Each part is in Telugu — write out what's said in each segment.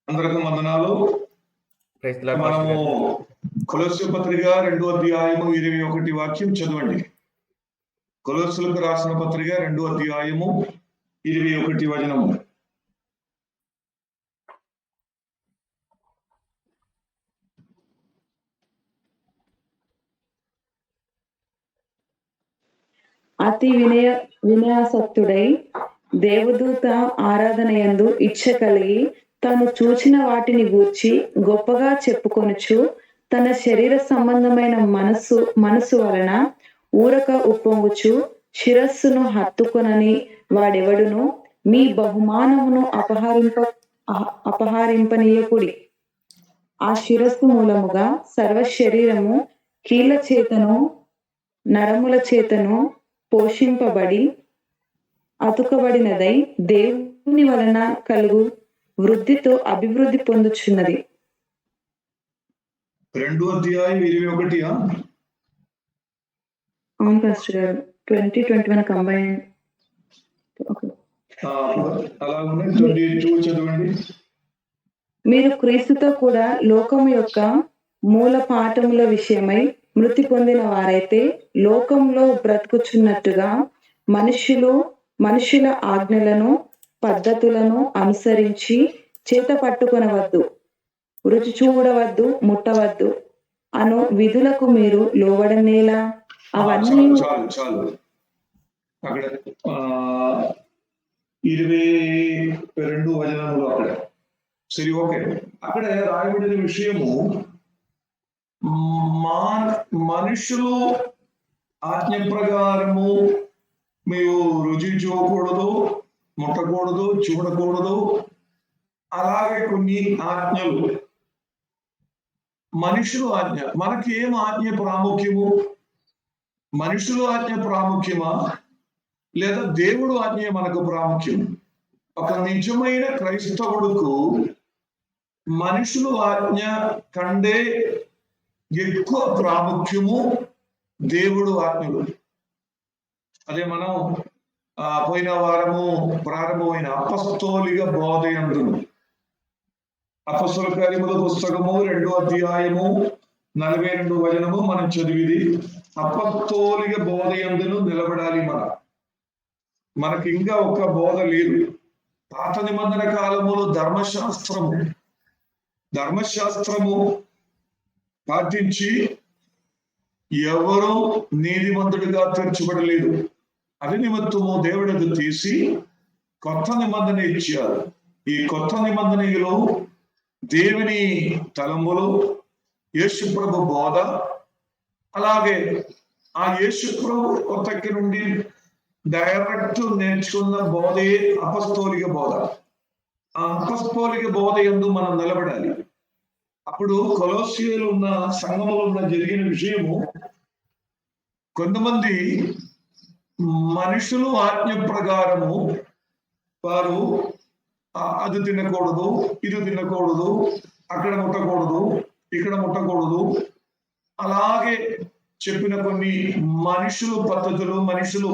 అందరికి వందనాలు. మనము కొలొస్సె పత్రిక 2వ అధ్యాయము 21 వాక్యం చదవండి. కొలొస్సెలకు రాసిన పత్రిక 2వ అధ్యాయము 21 వచనము. అతి వినయాసక్తుడై దేవదూత ఆరాధనయందు ఇచ్చ కలిగి తాను చూచిన వాటిని గూర్చి గొప్పగా చెప్పుకొనుచు తన శరీర సంబంధమైన మనసు వలన ఊరక ఉప్పొంగుచు శిరస్సును హత్తుకొనని వాడెవడును మీ బహుమానమును అపహరింపనీయకుడి. ఆ శిరస్సు మూలముగా సర్వ శరీరము కీళ్ల చేతను నరముల చేతను పోషింపబడి అతుకబడినదై దేవుని వలన కలుగు వృద్ధితో అభివృద్ధి పొందుచున్నది. 2వ అధ్యాయం 21. అవును పాస్టర్ గారు. 20-21 కంబైన్. అలాగే 22 చదవండి. మీరు క్రీస్తుతో కూడా లోకము యొక్క మూల పాఠముల విషయమై మృతి పొందిన వారైతే లోకంలో బ్రతుకుచున్నట్టుగా మనుషుల ఆజ్ఞలను పద్ధతులను అనుసరించి చేత పట్టుకొనవద్దు, రుచి చూడవద్దు, ముట్టవద్దు అను విధులకు మీరు లోబడనేలా. అవన్నీ చాలు అక్కడ 22 వచనంలో అక్కడ సరే ఓకే. అక్కడ రాయబడిన విషయము మనుషులు ఆజ్ఞ ప్రకారము మీరు రుచి చూడకూడదు, ముట్టకూడదు, చూడకూడదు. అలాగే కొన్ని ఆజ్ఞలు మనుషులు ఆజ్ఞ. మనకి ఏం ఆజ్ఞ ప్రాముఖ్యము? మనుషులు ఆజ్ఞ ప్రాముఖ్యమా లేదా దేవుడు ఆజ్ఞ మనకు ప్రాముఖ్యం? ఒక నిజమైన క్రైస్తవుడుకు మనుషులు ఆజ్ఞ కంటే ఎక్కువ ప్రాముఖ్యము దేవుడు ఆజ్ఞలు. అదే మనం పోయిన వారము ప్రారంభమైన అపస్తోలిక బోధ యందును, అపస్తలుల కార్యముల పుస్తకము 2వ అధ్యాయము 42 వచనము మనం చదివిది. అపస్తోలిక బోధ యందును నిలబడాలి. మనకి ఇంకా ఒక బోధ లేదు. పాత నిబంధన కాలములో ధర్మశాస్త్రము పాటించి ఎవరు నీతిమంతుడిగా తీర్చబడలేదు. అది నిమిత్తము దేవుడు తీసి కొత్త నిబంధన ఇచ్చారు. ఈ కొత్త నిబంధనలో దేవుని తలంబులు, యేసు ప్రభు బోధ, అలాగే ఆ యేసు ప్రభు దగ్గర నుండి డైరెక్ట్ నేర్చుకున్న బోధే అపస్తోలిక బోధ. ఆ అపస్తోలిక బోధ యందు మనం నిలబడాలి. అప్పుడు కొలొస్సీలో ఉన్న సంఘములో ఉన్న జరిగిన విషయము, కొంతమంది మనుషులు ఆజ్ఞ ప్రకారము వారు అది తినకూడదు, ఇది తినకూడదు, అక్కడ ముట్టకూడదు, ఇక్కడ ముట్టకూడదు, అలాగే చెప్పిన కొన్ని మనుషులు పద్ధతులు, మనుషులు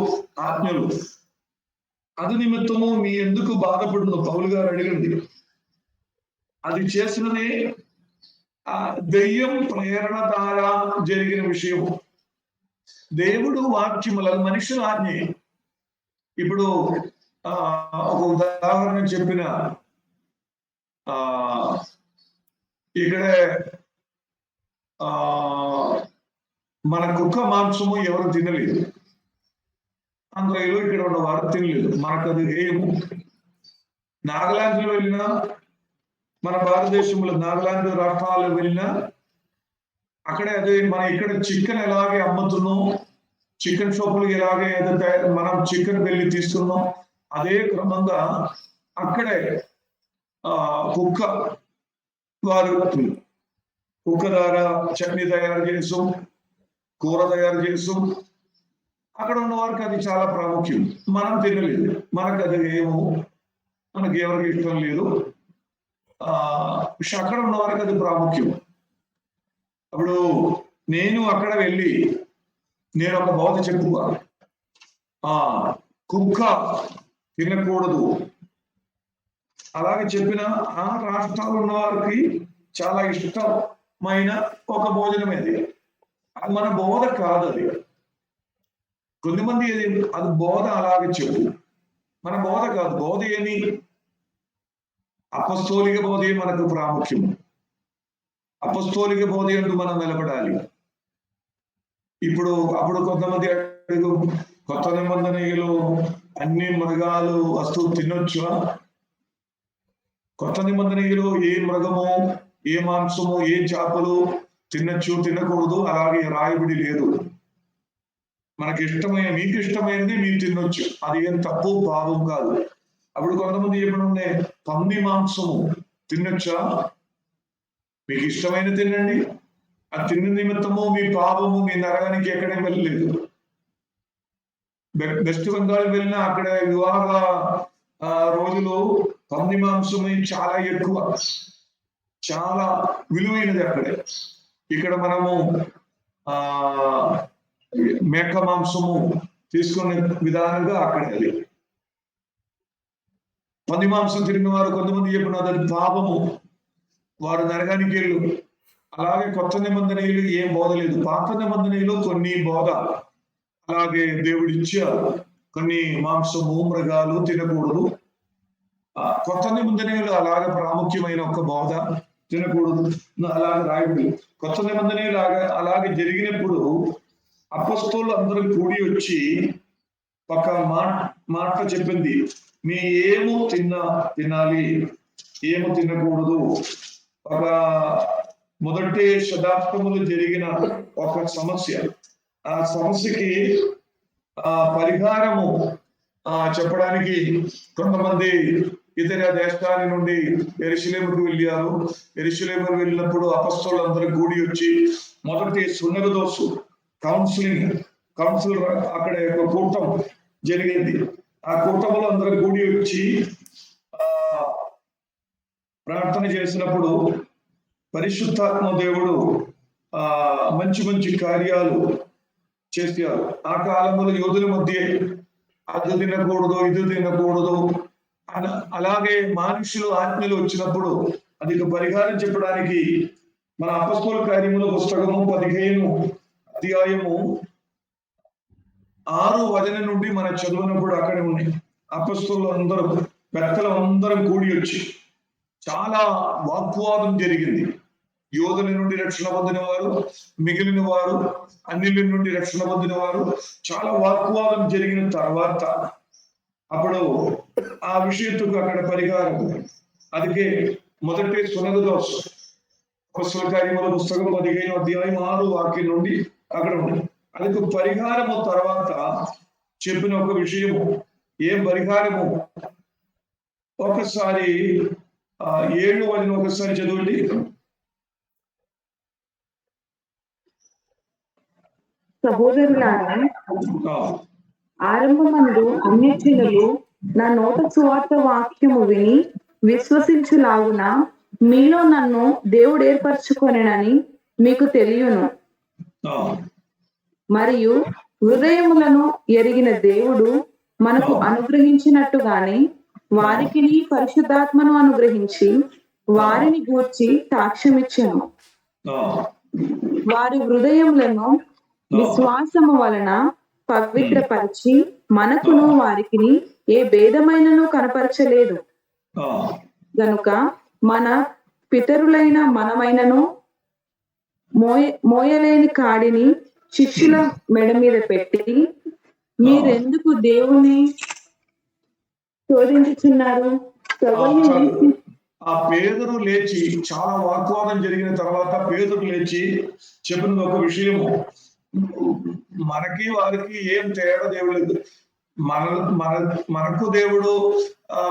ఆజ్ఞలు. అది నిమిత్తము మీ ఎందుకు బాధపడుతుందో పౌలు గారు అడిగింది. అది చేసినది దెయ్యం ప్రేరణ ద్వారా జరిగిన విషయము. దేవుడు వాక్యములను మనుషుల ఆజ్ఞ. ఇప్పుడు ఒక ఉదాహరణ చెప్పిన ఇక్కడే మన కుక్క మాంసము ఎవరు తినలేదు. ఆంధ్రలో ఇక్కడ ఉన్న వారు తినలేదు. మనకు అది ఏము. నాగాలాండ్లో వెళ్ళినా, మన భారతదేశంలో నాగాలాండ్ రాష్ట్రాల్లో వెళ్ళినా అక్కడే అదే మన ఇక్కడ చికెన్ ఎలాగే అమ్ముతున్నాం, చికెన్ షాపులు ఎలాగే మనం చికెన్ వెళ్ళి తీసుకున్నాం, అదే క్రమంగా అక్కడే కుక్క ద్వారా చట్నీ తయారు చేసు, కూర తయారు చేసు. అక్కడ ఉన్న వారికి అది చాలా ప్రాముఖ్యం. మనం తినలేదు. మనకు అది మనకి ఎవరికి ఇష్టం లేదు. అక్కడ ఉన్న వారికి అది ప్రాముఖ్యం. అప్పుడు నేను అక్కడ వెళ్ళి నేను ఒక బోధ చెప్పుకోవాలి. కుక్క తినకూడదు అలాగే చెప్పిన ఆ రాష్ట్రాలు ఉన్న వారికి చాలా ఇష్టమైన ఒక భోజనం ఇది. అది మన బోధ కాదు అది. కొంతమంది అది బోధ అలాగే చెప్పు, మన బోధ కాదు. బోధ ఏమి? అపస్తోలిక బోధే మనకు ప్రాముఖ్యం. అపస్తోలిక బోధ అంటూ మనం నిలబడాలి. అప్పుడు కొంతమంది అడుగు, కొత్త నిబంధనలో అన్ని మృగాలు వస్తువు తినొచ్చా? కొత్త నిబంధనలో ఏ మృగము, ఏ మాంసము, ఏ చేపలు తినొచ్చు, తినకూడదు అలాగే రాయబడి లేదు. మీకు ఇష్టమైనది మీరు తినొచ్చు, అది ఏం తప్పు పాపం కాదు. అప్పుడు కొంతమంది ఎప్పుడుండే పంది మాంసము తినొచ్చా? మీకు ఇష్టమైన తినండి, ఆ తిన్న నిమిత్తము మీ పాపము మీ నరకానికి ఎక్కడే వెళ్ళలేదు. వెస్ట్ బెంగాల్ వెళ్ళినా అక్కడ వివాహ రోజులు పంది మాంసమే చాలా ఎక్కువ, చాలా విలువైనది అక్కడే. ఇక్కడ మనము మేక మాంసము తీసుకునే విధానంగా అక్కడ అది. పంది మాంసం తిరిగిన వారు కొంతమంది చెప్పిన అది పాపము, వారు నరకానికి వెళ్ళు. అలాగే కొత్త నిబంధనలు ఏం బోధ లేదు. పాత నిబంధనలు కొన్ని బోధ అలాగే దేవుడు ఇచ్చారు. కొన్ని మాంసము, మృగాలు తినకూడదు. కొత్త నిబంధనలు అలాగే ప్రాముఖ్యమైన ఒక బోధ తినకూడదు అలాగే రాయబడి. కొత్త నిబంధనలు అలాగే జరిగినప్పుడు అపొస్తలులు అందరూ కూడి వచ్చి ఒక మాట చెప్పింది, మీ ఏమో తినాలి, ఏమో తినకూడదు. ఒక మొదటి శతాబ్దములు జరిగిన ఒక సమస్య, ఆ సమస్యకి పరిహారము చెప్పడానికి కొంతమంది ఇతర దేశాల నుండి యెరూషలేముకు వెళ్ళారు. యెరూషలేముకు వెళ్ళినప్పుడు అపొస్తలులు అందరూ కూడి వచ్చి మొదటి సున్నగదోసు కౌన్సిల్ అక్కడ ఒక కూటం జరిగింది. ఆ కూటంలో అందరూ కూడి వచ్చి ప్రార్థన చేసినప్పుడు పరిశుద్ధాత్మ దేవుడు మంచి మంచి కార్యాలు చేశారు. ఆ కాలంలో యోధుల మధ్య అది తినకూడదు, ఇది తినకూడదు అలాగే మనుషులు ఆజ్ఞలు వచ్చినప్పుడు అది పరిహారం చెప్పడానికి మన అపొస్తలుల కార్యముల పుస్తకము 15 అధ్యాయము 6 వచనం నుండి మన చదువునప్పుడు అక్కడే ఉన్నాయి. అపొస్తలులు అందరూ పెద్దలు అందరం కూడి వచ్చి చాలా వాగ్వాదం జరిగింది. యోధుల నుండి రక్షణ పొందిన వారు, మిగిలిన వారు, అన్నిల నుండి రక్షణ పొందిన వారు, చాలా వాగ్వాదం జరిగిన తర్వాత అప్పుడు ఆ విషయத்துக்கு అక్కడ పరిహారం. అందుకే మొదటి సున్నగదోసు అపొస్తలుల కార్యముల పుస్తకం 15 అధ్యాయం 6 వాక్యం నుండి అక్కడ ఉంది. అందుకు పరిహారము తర్వాత చెప్పిన ఒక విషయము, ఏం పరిహారము? ఒకసారి 7 వచనం ఒకసారి చదవండి. సహోదరులారా, ఆరంభమందు అన్యజనులు నా నోట సువార్త వాక్యము విని విశ్వసించులాగున మీలో నన్ను దేవుడు ఏర్పరచుకొనెనని మీకు తెలియను. మరియు హృదయములను ఎరిగిన దేవుడు మనకు అనుగ్రహించినట్టుగానే వారికి పరిశుద్ధాత్మను అనుగ్రహించి వారిని గూర్చి సాక్ష్యమిచ్చెను. వారి హృదయములను విశ్వాసము వలన పవిత్రపరిచి మనకును వారికి ఏ భేదమైనను కనపరచలేదు. గనుక మన పితరులైన మనమైనను మోయలేని కాడిని శిష్యుల మెడ మీద పెట్టి మీరెందుకు దేవుని శోధించుచున్నారు? ఆ పేదరు లేచి, చాలా వాగ్వాదం జరిగిన తర్వాత పేదరు లేచి చెప్పిన ఒక విషయము, మనకి వారికి ఏం తేడా దేవుడు. మనకు దేవుడు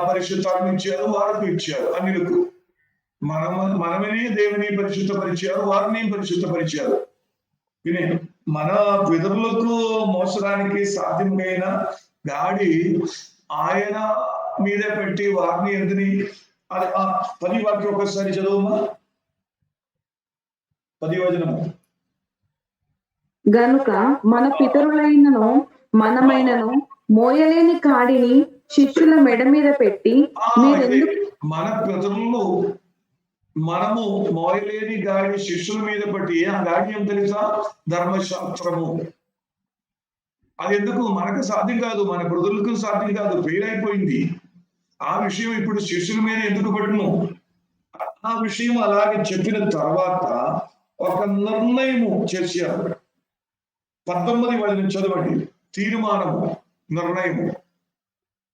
పరిశుద్ధాత్మ ఇచ్చారు, వారికి ఇచ్చారు. అన్నిలకు మనమే దేవుని పరిశుద్ధపరిచారు, వారిని పరిశుద్ధపరిచారు. వినే మన పితరులకు మోసడానికి సాధ్యమైన గాడి ఆయన మీద పెట్టి వారిని ఎందుని. అది 10 వాక్యం ఒకసారి చదువుమా. 10 వచనము. గనుక మన పితరులైనను మనమైనను మోయలేని కాడిని శిష్యుల మెడ మీద పెట్టి మన పితరులు మనము మోయలేని గాడి శిష్యుల మీద బట్టి ఆ గాడి ఏం తెలుసా? ధర్మశాస్త్రము. అది ఎందుకు మనకు సాధ్యం కాదు, మన బ్రదర్లకు సాధ్యం కాదు, ఫెయిల్ అయిపోయింది. ఆ విషయం ఇప్పుడు శిష్యుల మీద ఎందుకు పట్టును? ఆ విషయం అలాగే చెప్పిన తర్వాత ఒక నిర్ణయము చేశారు. 19 వాళ్ళని చదవండి. తీర్మానము, నిర్ణయము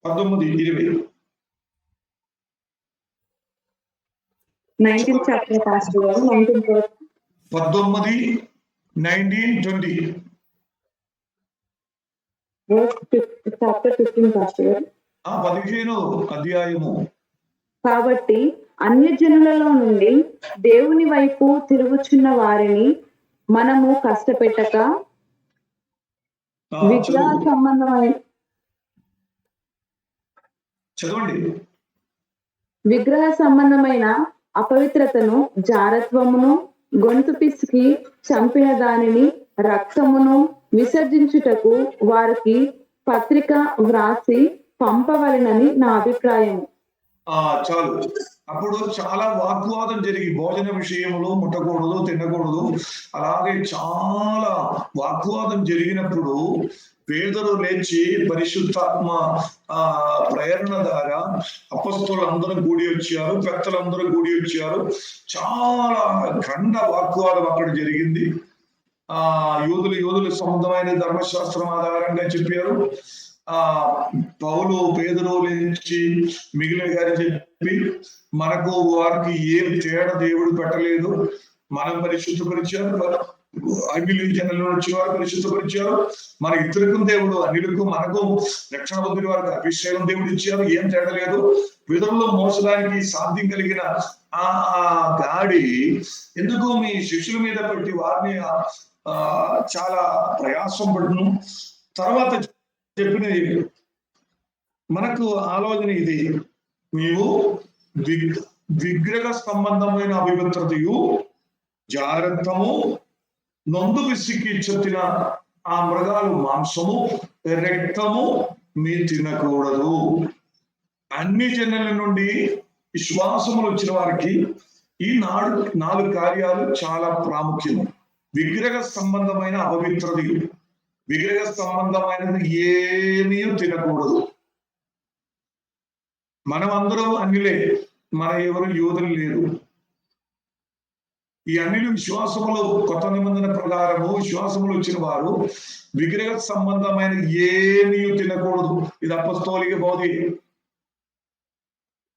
19:20. 19th chapter pastor గారు 19th verse. 19, 19, 20. chapter 15 pastor గారు. 15వ అధ్యాయము. కాబట్టి అన్యజనులలో నుండి దేవుని వైపు తిరుగుచున్న వారిని మనము కష్టపెట్టక విగ్రహ సంబంధమైన చదవండి. విగ్రహ సంబంధమైన అపవిత్రతను, జారత్వమును, గొంతు పిసికి చంపిన దానిని, రక్తమును విసర్జించుటకు వారికి పత్రిక వ్రాసి పంపవలెనని నా అభిప్రాయం. చాలు. అప్పుడు చాలా వాగ్వాదం జరిగి భోజన విషయంలో ముట్టకూడదు, తినకూడదు, అలాగే చాలా వాగ్వాదం జరిగినప్పుడు పేదరు లేచి పరిశుద్ధాత్మ ప్రేరణ ద్వారా అపొస్తలులు అందరూ కూడి వచ్చారు, పెద్దలందరూ కూడి వచ్చారు. చాలా ఖండ వాగ్వాదం అక్కడ జరిగింది. యూదులు సంబంధమైన ధర్మశాస్త్రం ఆధారంగా చెప్పారు. పౌలు పేదరు లేచి మిగిలిన గారి చెప్పి మనకు వారికి ఏం తేడా దేవుడు పెట్టలేదు, మనం పరిశుద్ధపరిచారు, అగ్ని జనంలో వచ్చే వారు పరిశుద్ధపరిచారు, మన ఇతరులకు దేవుడు అన్నిలకు మనకు రక్షణ పొందిన వారికి అభిషేకం దేవుడు ఇచ్చారు, ఏం తేడా లేదు. పేదల్లో మోసడానికి సాధ్యం కలిగిన ఆ గాడి ఎందుకు మీ శిష్యుల మీద పెట్టి వారిని చాలా ప్రయాసం పడును. తర్వాత చెప్పినది మనకు ఆలోచన ఇది, నీవు విగ్రహ సంబంధమైన అపవిత్రతయు, జాగ్రత్తము, నొందు విసికి చెప్తిన ఆ మృగాలు మాంసము, రక్తము మీ తినకూడదు. అన్ని జనుల నుండి విశ్వాసములు వచ్చిన వారికి ఈ 4 కార్యాలు చాలా ప్రాముఖ్యము. విగ్రహ సంబంధమైన అపవిత్రతయు, విగ్రహ సంబంధమైనది ఏమీ తినకూడదు. మనం అందరం అన్నిలే, మన ఎవరు యూదులు లేరు. ఈ అన్నిలు విశ్వాసములో కొత్త నిబంధన ప్రకారము విశ్వాసములు వచ్చిన వారు విగ్రహ సంబంధమైన ఏమీ తినకూడదు. ఇది అపొస్తలిక బోధి.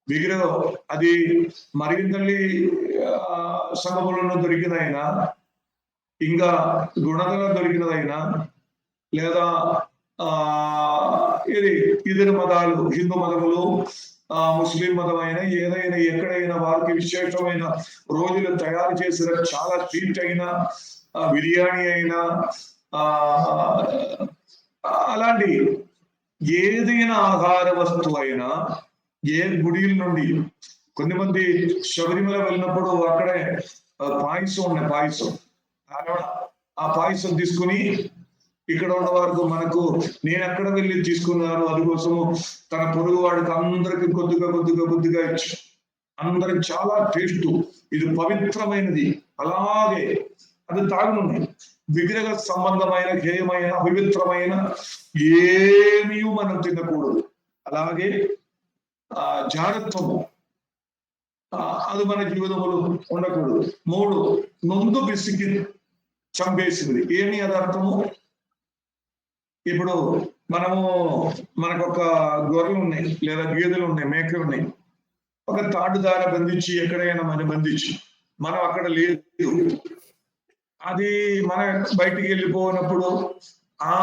విగ్రహం అది మరిగింతల్లి సంఘములను దొరికినైనా, ఇంకా గుణదల దొరికినదైనా, లేదా ఇతర మతాలు, హిందూ మతములు, ముస్లిం మతమైన ఏదైనా ఎక్కడైనా వారికి విశేషమైన రోజులు తయారు చేసిన చాలా స్వీట్ అయినా, బిర్యానీ అయినా, అలాంటి ఏదైనా ఆహార వస్తువు అయినా, ఏ గుడిల నుండి కొంతమంది శబరిమల వెళ్ళినప్పుడు అక్కడే పాయసం ఉన్నాయి, పాయసం ఆ పాయసం తీసుకుని ఇక్కడ ఉన్న వారికి మనకు నేను ఎక్కడ వెళ్ళి తీసుకున్నాను, అందుకోసము తన పొరుగు వాడికి అందరికి కొద్దిగా ఇచ్చి అందరికి చాలా టేస్ట్, ఇది పవిత్రమైనది, అలాగే అది తాగునుంది. విగ్రహ సంబంధమైన హేయమైన అపవిత్రమైన ఏమీ మనం తినకూడదు. అలాగే జాగ్రత్తము, అది మన జీవితంలో ఉండకూడదు. 3, నొందు పిసికి చంపేసింది. ఏమి అది అర్థము? ఇప్పుడు మనకు ఒక గొర్రెలు ఉన్నాయి, లేదా గేదెలు ఉన్నాయి, మేకలు ఉన్నాయి. ఒక తాడు దార బంధించి ఎక్కడైనా మనం బంధించి మనం అక్కడ లేదు, అది మన బయటికి వెళ్ళిపోయినప్పుడు ఆ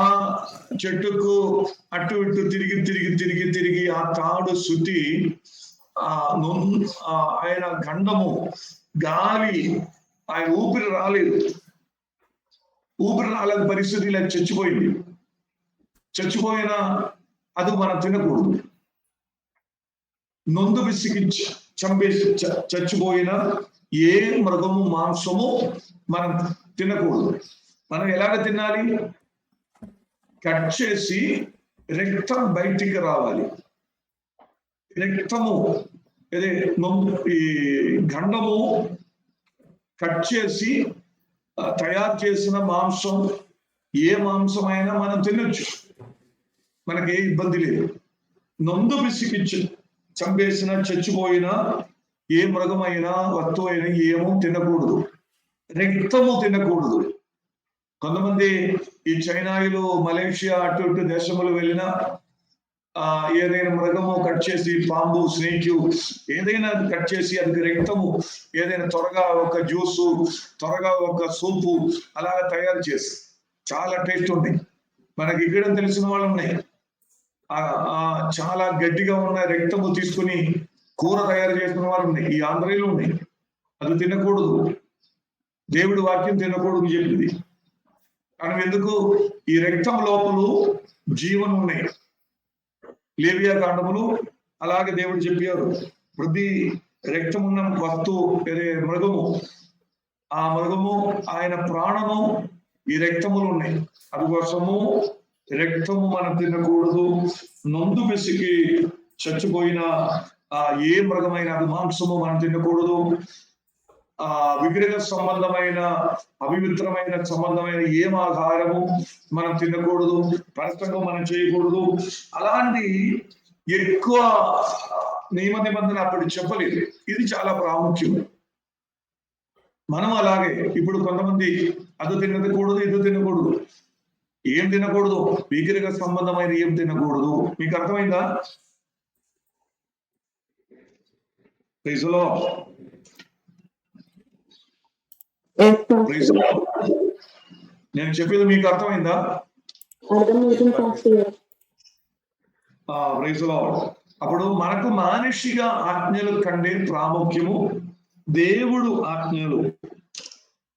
చెట్టుకు అటు ఇటు తిరిగి ఆ తాడు శుద్ధి ఆయన గండము గాలి, ఆయన ఊపిరి రాలేదు పరిస్థితి ఇలా చచ్చిపోయినా అది మనం తినకూడదు. నొందు విసికి చంపేసి చచ్చిపోయిన ఏ మృగము మాంసము మనం తినకూడదు. మనం ఎలాగ తినాలి? కట్ చేసి రక్తం బయటికి రావాలి. రక్తము ఇది ఈ గండము కట్ చేసి తయారు చేసిన మాంసం, ఏ మాంసమైనా మనం తినొచ్చు, మనకి ఏ ఇబ్బంది లేదు. నొందు పిసికిచ్చు చంపేసిన చచ్చిపోయిన ఏ మృగమైనా వస్తువు అయినా ఏమో తినకూడదు, రక్తము తినకూడదు. కొంతమంది ఈ చైనాయిలు, మలేషియా అటు ఇటు దేశములు వెళ్ళినా ఏదైనా మృగము కట్ చేసి, పాంబు, స్నేక్ ఏదైనా కట్ చేసి అది రక్తము, ఏదైనా త్వరగా ఒక జ్యూసు, త్వరగా ఒక సూపు అలాగా తయారు చేసి చాలా టేస్ట్ ఉన్నాయి. మనకి ఇక్కడ తెలిసిన వాళ్ళు ఉన్నాయి, చాలా గట్టిగా ఉన్న రక్తము తీసుకుని కూర తయారు చేసిన వాళ్ళు ఉన్నాయి, ఈ ఆంధ్రలో ఉన్నాయి. అది తినకూడదు, దేవుడి వాక్యం తినకూడదు చెప్పింది. మనం ఎందుకు? ఈ రక్తం లోపల జీవనం ఉన్నాయి. లేవియా కాండములు అలాగే దేవుడు చెప్పారు, ప్రతి రక్తం ఉన్న వస్తువు మృగము, ఆ మృగము ఆయన ప్రాణము ఈ రక్తములు ఉన్నాయి. అందుకోసము రక్తము మనం తినకూడదు. నొందు పిసికి చచ్చిపోయిన ఏ మృగమైన అది మాంసము మనం తినకూడదు. విగ్రహ సంబంధమైన, అపవిత్రమైన సంబంధమైన ఏం ఆహారము మనం తినకూడదు, ప్రసంగం మనం చేయకూడదు. అలాంటి ఎక్కువ నియమ నిబంధన అప్పుడు చెప్పలేదు. ఇది చాలా ప్రాముఖ్యం. మనం అలాగే ఇప్పుడు కొంతమంది అది తినకూడదు, ఇది తినకూడదు. ఏం తినకూడదు? విగ్రహ సంబంధమైన ఏం తినకూడదు. మీకు అర్థమైందా? ప్రైజ్లో నేను చెప్పేది మీకు అర్థమైందా? ప్రైజ్లో అప్పుడు మనకు మానసిక ఆజ్ఞలు కంటే ప్రాముఖ్యము దేవుడు ఆజ్ఞలు.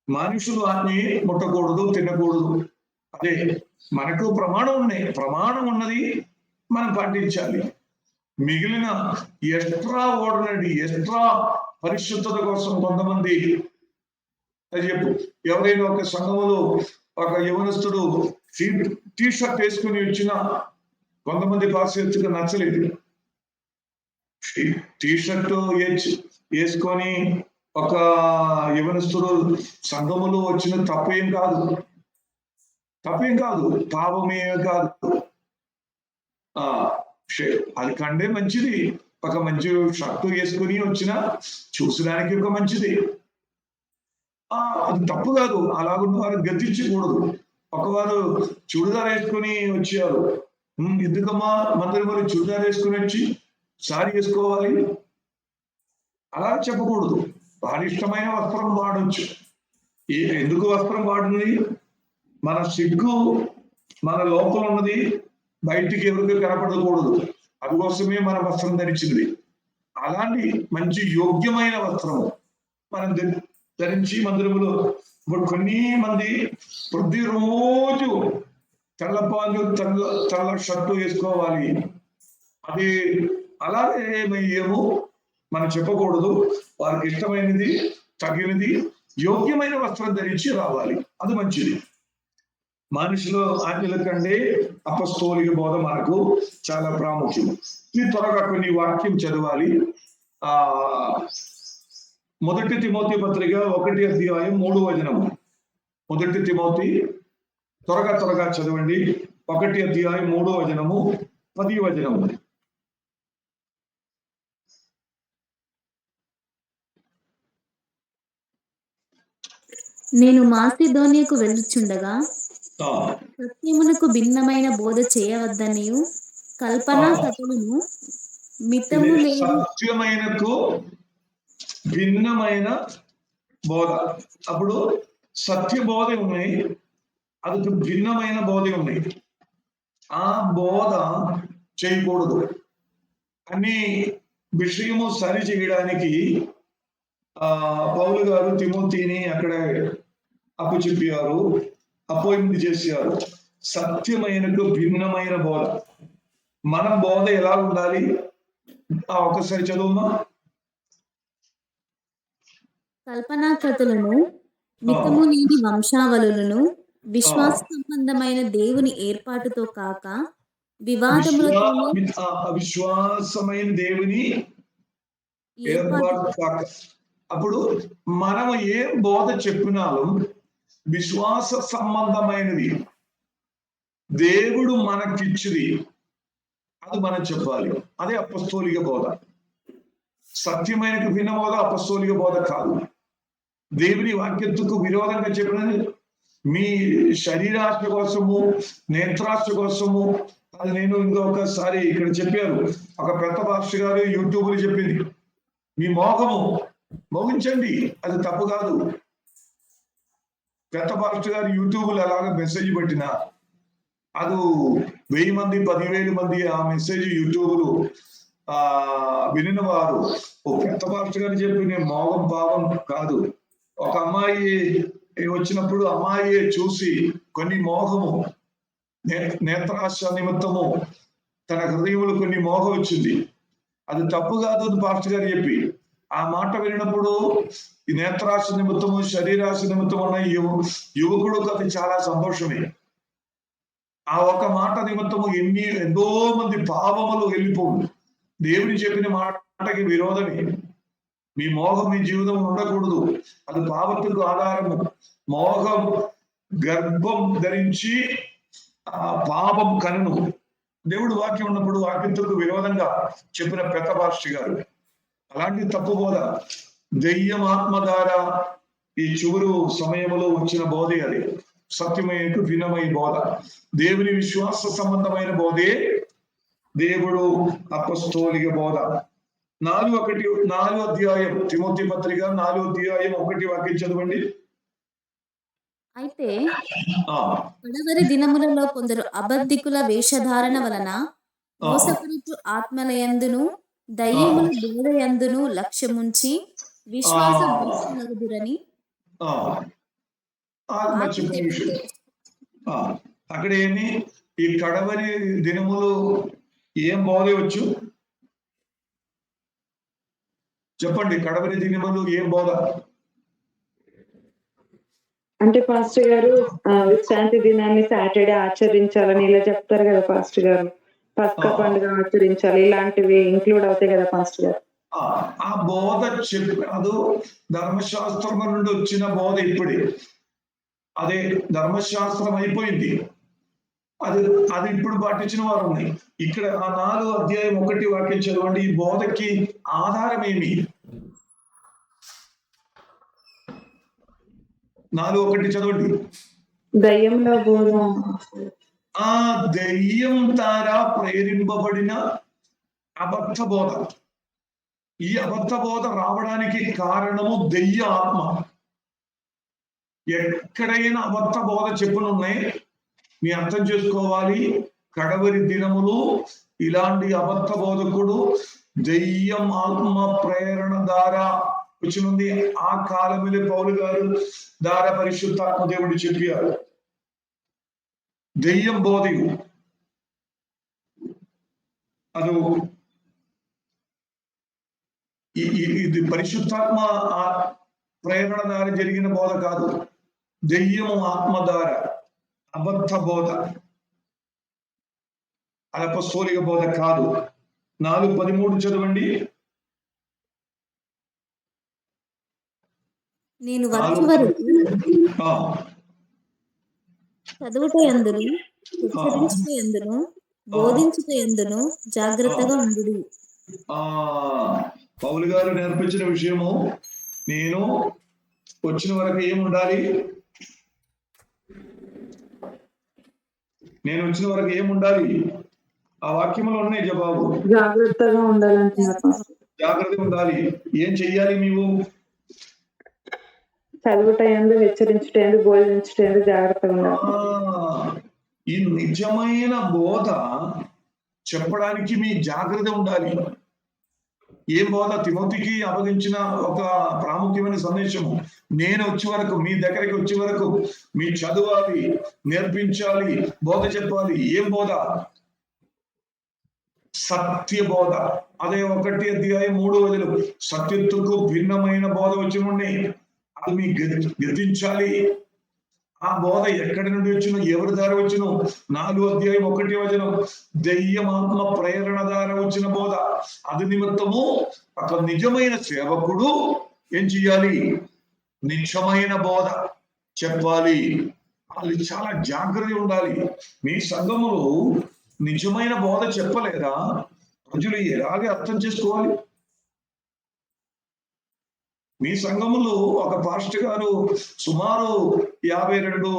మనుషులు ఆజ్ఞ ముట్టకూడదు, తినకూడదు. అదే మనకు ప్రమాణం ఉన్నాయి, ప్రమాణం ఉన్నది మనం పాటించాలి. మిగిలిన ఎక్స్ట్రా ఆర్డినరీ, ఎక్స్ట్రా పరిశుద్ధత కోసం కొంతమంది చెప్పు, ఎవరైనా ఒక సంఘములో ఒక యవనస్తుడు టీ షర్ట్ వేసుకుని వచ్చిన కొంతమంది పాశ్చాత్యకు నచ్చలేదు. టీ షర్ట్ వేసుకొని ఒక యవనస్తుడు సంఘములో వచ్చిన తప్పేం కాదు, పాపమే కాదు. అది కంటే మంచిది. ఒక మంచి షర్ట్ వేసుకుని వచ్చిన చూసడానికి ఒక మంచిది, అది తప్పు కాదు. అలాగున్న వారు గద్దించకూడదు. ఒకవారు చుడిదార్ వేసుకుని వచ్చారు, ఎందుకమ్మా మందిరం వారు చుడిదార్ వేసుకుని వచ్చి సారీ వేసుకోవాలి అలా చెప్పకూడదు. వారి ఇష్టమైన వస్త్రం వాడవచ్చు. ఎందుకు వస్త్రం వాడుతుంది? మన సిగ్గు మన లోపల ఉన్నది బయటికి ఎవరికి కనపడకూడదు, అందుకోసమే మన వస్త్రం ధరించింది. అలాంటి మంచి యోగ్యమైన వస్త్రము మనం ధరించి మందిరములో. ఇప్పుడు కొన్ని మంది ప్రతిరోజు తెల్లపాలు తెల్ల షర్టు వేసుకోవాలి, అది అలాగే ఏమో మనం చెప్పకూడదు. వారికి ఇష్టమైనది, తగినది, యోగ్యమైన వస్త్రం ధరించి రావాలి, అది మంచిది. మనుషులు ఆజ్ఞల కంటే అపస్తోలిక బోధ మనకు చాలా ప్రాముఖ్యం. ఇది త్వరగా కొన్ని వాక్యం చదవాలి. మొదటి తిమోతి పత్రిక 1:3. మొదటి తిమోతి త్వరగా చదవండి. 1:3, 10. నేను మాసిదోనియకు వెళ్ళుచుండగా సత్యమునకు భిన్నమైన బోధ చేయవద్దనియు, కల్పనా కథలను మితము లేదు. సత్యమైనకు భిన్నమైన బోధ. అప్పుడు సత్య బోధ ఉన్నాయి, అది భిన్నమైన బోధ ఉన్నాయి. ఆ బోధ చేయకూడదు. అన్ని విషయము సరి చేయడానికి పౌలు గారు తిమోతిని అక్కడ అప్పచెప్పారు, అపాయింట్ చేశారు. సత్యమైనకు భిన్నమైన బోధ. మన బోధ ఎలా ఉండాలి? ఒకసారి చదువుమా. కల్పనా కథలను, మితము లేని వంశావళులను, విశ్వాస సంబంధమైన దేవుని ఏర్పాటుతో కాక విశ్వాసమైన దేవుని ఏర్పాటు ఏర్పాటు కాక. అప్పుడు మనం ఏ బోధ చెప్పినాலும் విశ్వాస సంబంధమైనది దేవుడు మనకిచ్చిది అది మనం చెప్పాలి. అదే అపొస్తలిక బోధ. సత్యమైన భిన్న బోధ అపొస్తలిక బోధ కాదు. దేవుని వాక్యత్తుకు విరోధంగా చెప్పినది మీ శరీరాశ కోసము, నేత్రాశ కోసము. అది నేను ఇంకొకసారి ఇక్కడ చెప్పాను. ఒక పెద్ద పాస్టర్ గారు యూట్యూబ్లో చెప్పింది, మీ మోహము మోగించండి, అది తప్పు కాదు. పెద్ద పాస్టర్ గారు యూట్యూబ్లో ఎలాగ మెసేజ్ పెట్టినా అది 1000 మంది 10,000 మంది ఆ మెసేజ్ యూట్యూబ్లు వినిన వారు ఓ పెద్ద పాస్టర్ గారు చెప్పిన మోహం పాపం కాదు. ఒక అమ్మాయి వచ్చినప్పుడు అమ్మాయి చూసి కొన్ని మోహము నేత్రాశ నిమిత్తము తన హృదయంలో కొన్ని మోహం వచ్చింది. అది తప్పు కాదు అని పాస్టర్ గారు చెప్పి ఆ మాట వినప్పుడు ఈ నేత్రాశ నిమిత్తము శరీరాశ నిమిత్తం ఉన్న యువకుడు అది చాలా సంతోషమే. ఆ ఒక మాట నిమిత్తము ఎంతో మంది పాపములు వెళ్ళిపోవు. దేవుని చెప్పిన మాటకి విరోధమే. మీ మోహం మీ జీవితం ఉండకూడదు, అది పాపத்துக்கு ఆధారము. మోహం గర్భం ధరించి ఆ పాపం కనును. దేవుడు వాక్యం ఉన్నప్పుడు వాక్యంతో విరోధంగా చెప్పిన పెద్ద పాస్టర్ గారు అలాంటి తప్పు బోధ దెయ్యం ఆత్మ ద్వారా ఈ చివరు సమయంలో వచ్చిన బోధే అది. సత్యమైన భిన్నమైన బోధ, దేవుని విశ్వాస సంబంధమైన బోధే దేవుడు అపొస్తలిక బోధ. 4 అధ్యాయం తిమోతి పత్రిక 4 అధ్యాయం 1 వాక్యం చదవండి. అయితే కడవరి దినములలో కొందరు అబద్ధికుల వేషధారణ వలన మోసపరుచు ఆత్మలయందును దయ్యముల బోధయందును లక్ష్యముంచి విశ్వాసభ్రష్టులగుదురని అక్కడ ఏమి ఈ కడవరి దినములు ఏం బోధవచ్చు చెప్పండి. కడవరి దినములు ఏం బోధ అంటే పాస్టర్ గారు విశ్రాంతి దినాన్ని సాటర్డే ఆచరించాలని ఇలా చెప్తారు కదా పాస్టర్ గారు. పస్కా పండుగ ఆచరించాలి, ఇలాంటివి ఇంక్లూడ్ అవుతాయి కదా పాస్టర్ గారు. ఆ బోధ అది ధర్మశాస్త్రం నుండి వచ్చిన బోధ. ఇప్పుడే అదే ధర్మశాస్త్రం అయిపోయింది, అది ఇప్పుడు పాటించిన వారు ఉన్నాయి. ఇక్కడ ఆ 4 అధ్యాయం 1 వాక్యం చదవండి. ఈ బోధకి ఆధారం ఏమి? 4:1 చదవండి. దయ్యంలో బోధ, ఆ దయ్యం ద్వారా ప్రేరింపబడిన అబద్ధ బోధ. ఈ అబద్ధ బోధ రావడానికి కారణము దెయ్య ఆత్మ. ఎక్కడైనా అబద్ధ బోధ చెప్పులున్నాయి, మీ అర్థం చేసుకోవాలి. కడవరి దినములు ఇలాంటి అబద్ధ బోధకుడు దెయ్యం ఆత్మ ప్రేరణ ద్వారా వచ్చినది. ఆ కాలములో పౌలు గారు ద్వారా పరిశుద్ధాత్మ దేవుడు చెప్పారు. దెయ్యం బోధయు అది ఇది పరిశుద్ధాత్మ ప్రేరణ ద్వారా జరిగిన బోధ కాదు, దెయ్యము ఆత్మ ద్వారా అబద్ధ బోధ, అపొస్తలిక బోధ కాదు. 4:13 చదవండి. నేను వచ్చే వరకు చదువుట యందును హెచ్చరించుట యందును బోధించుట యందును జాగ్రత్తగా ఉండుడి. పౌలు గారు నేర్పించిన విషయము, నేను వచ్చిన వరకు ఏముండాలి? నేను వచ్చిన వరకు ఏముండాలి? ఆ వాక్యంలో ఉన్నాయి జవాబు. జాగ్రత్తగా ఉండాలంటున్నారు. జాగ్రత్తగా ఉండాలి. ఏం చెయ్యాలి? నీవు చదువుటయందు హెచ్చరించుటయందు బోధించుటయందు జాగ్రత్తగా ఉండాలి. ఈ నిజమైన బోధ చెప్పడానికి మీ జాగ్రత్త ఉండాలి. ఏం బోధ? తిమోతికి అప్పగించిన ఒక ప్రాముఖ్యమైన సందేశము. నేను వచ్చే వరకు, మీ దగ్గరికి వచ్చే వరకు మీ చదవాలి, నేర్పించాలి, బోధ చెప్పాలి. ఏం బోధ? సత్య బోధ. అదే 1 అధ్యాయం 3వ వచనం, సత్యత్తుకు భిన్నమైన బోధ వచ్చి ఉండి అది మీ గద్దించాలి, ఆ బోధ ఎక్కడి నుండి వచ్చినో, ఎవరి ద్వారా వచ్చినో, 4:1 దెయ్యమాత్మ ప్రేరణ ద్వారా వచ్చిన బోధ. అది నిమిత్తము ఒక నిజమైన సేవకుడు ఏం చెయ్యాలి? నిజమైన బోధ చెప్పాలి. వాళ్ళు చాలా జాగ్రత్త ఉండాలి. మీ సంఘములో నిజమైన బోధ చెప్పలేదా? ప్రజలు ఎలాగే అర్థం చేసుకోవాలి? మీ సంఘములో ఒక పాస్టర్ గారు సుమారు 52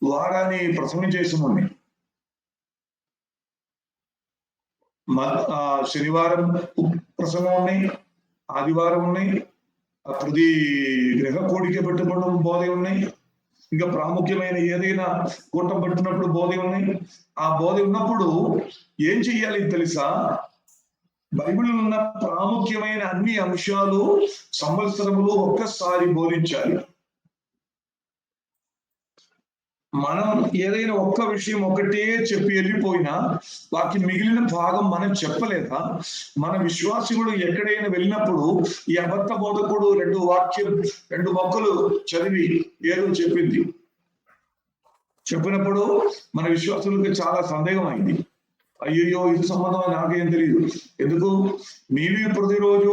వారాన్ని ప్రసంగం చేసినండి. శనివారం ప్రసంగం ఉన్నాయి, ఆదివారం ఉన్నాయి, ప్రతి గ్రహ కోడిక పెట్టుకోవడం బోధ ఉన్నాయి, ఇంకా ప్రాముఖ్యమైన ఏదైనా కూటం పెట్టినప్పుడు బోధ ఉన్నాయి. ఆ బోధ ఉన్నప్పుడు ఏం చెయ్యాలి తెలుసా? బైబిల్ ఉన్న ప్రాముఖ్యమైన అన్ని అంశాలు సంవత్సరములో ఒక్కసారి బోధించాలి. మనం ఏదైనా ఒక్క విషయం ఒకటే చెప్పి వెళ్ళిపోయినా వాకి మిగిలిన భాగం మనం చెప్పలేదా? మన విశ్వాసికుడు ఎక్కడైనా వెళ్ళినప్పుడు ఈ అబద్ధ బోధకుడు 2 మొక్కలు చదివి ఏదో చెప్పినప్పుడు మన విశ్వాసులకు చాలా సందేహం అయింది. అయ్యయ్యో, ఇది సంబంధం నాకేం తెలియదు. ఎందుకు? మీవి ప్రతిరోజు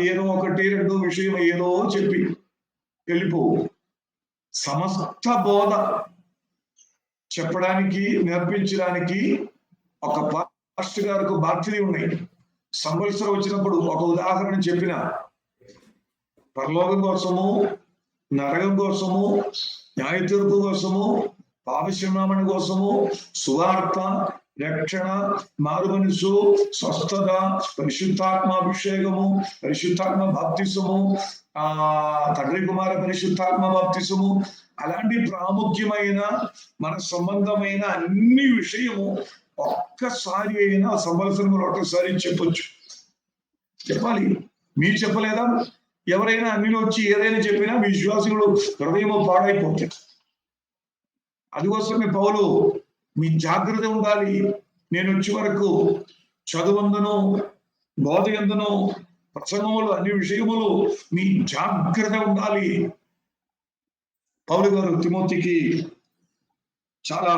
ఏదో 1-2 విషయం ఏదో చెప్పి వెళ్ళిపోవు. సమస్త బోధ చెప్పడానికి, నేర్పించడానికి ఒక పాస్టర్ గారికి బాధ్యత ఉన్నాయి. సంవత్సరం వచ్చినప్పుడు ఒక ఉదాహరణ చెప్పిన, పరలోకం కోసము, నరకం కోసము, న్యాయ తీర్పు కోసము, పాపక్షమాపణ కోసము, సువార్త, రక్షణ, మారుమనసు, స్వస్థత, పరిశుద్ధాత్మాభిషేకము, పరిశుద్ధాత్మ బాప్తిసము, తండ్రి కుమార పరిశుద్ధాత్మ బాప్తిసము, అలాంటి ప్రాముఖ్యమైన మన సంబంధమైన అన్ని విషయము ఒక్కసారి అయినా సంవత్సరంలో ఒక్కసారి చెప్పాలి. మీరు చెప్పలేదా? ఎవరైనా అన్నిలో వచ్చి ఏదైనా చెప్పినా విశ్వాసులు హృదయం పాడైపోతుంది. అందుకోసమే పౌలు మీ జాగ్రత్త ఉండాలి. నేను వచ్చే వరకు చదువందును, బోధ ఎందును, ప్రసంగములు, అన్ని విషయములు మీ జాగ్రత్త ఉండాలి. పౌలు గారు తిమోతికి చాలా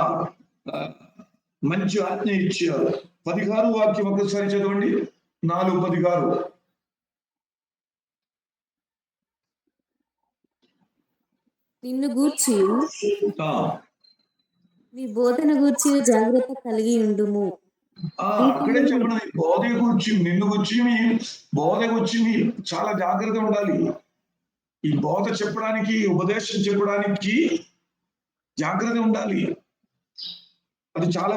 మంచి ఆజ్ఞ ఇచ్చారు. 16 వాక్యం ఒకసారి చదవండి. 4:16. నిన్ను గూర్చి నీ బోధన గూర్చి జాగ్రత్త కలిగి ఉండుము. అక్కడే చెప్పిన బోధ గురించి, నిన్ను గురించి, మీ బోధ గురించి చాలా జాగ్రత్త ఉండాలి. ఈ బోధ చెప్పడానికి, ఉపదేశం చెప్పడానికి జాగ్రత్త ఉండాలి. అది చాలా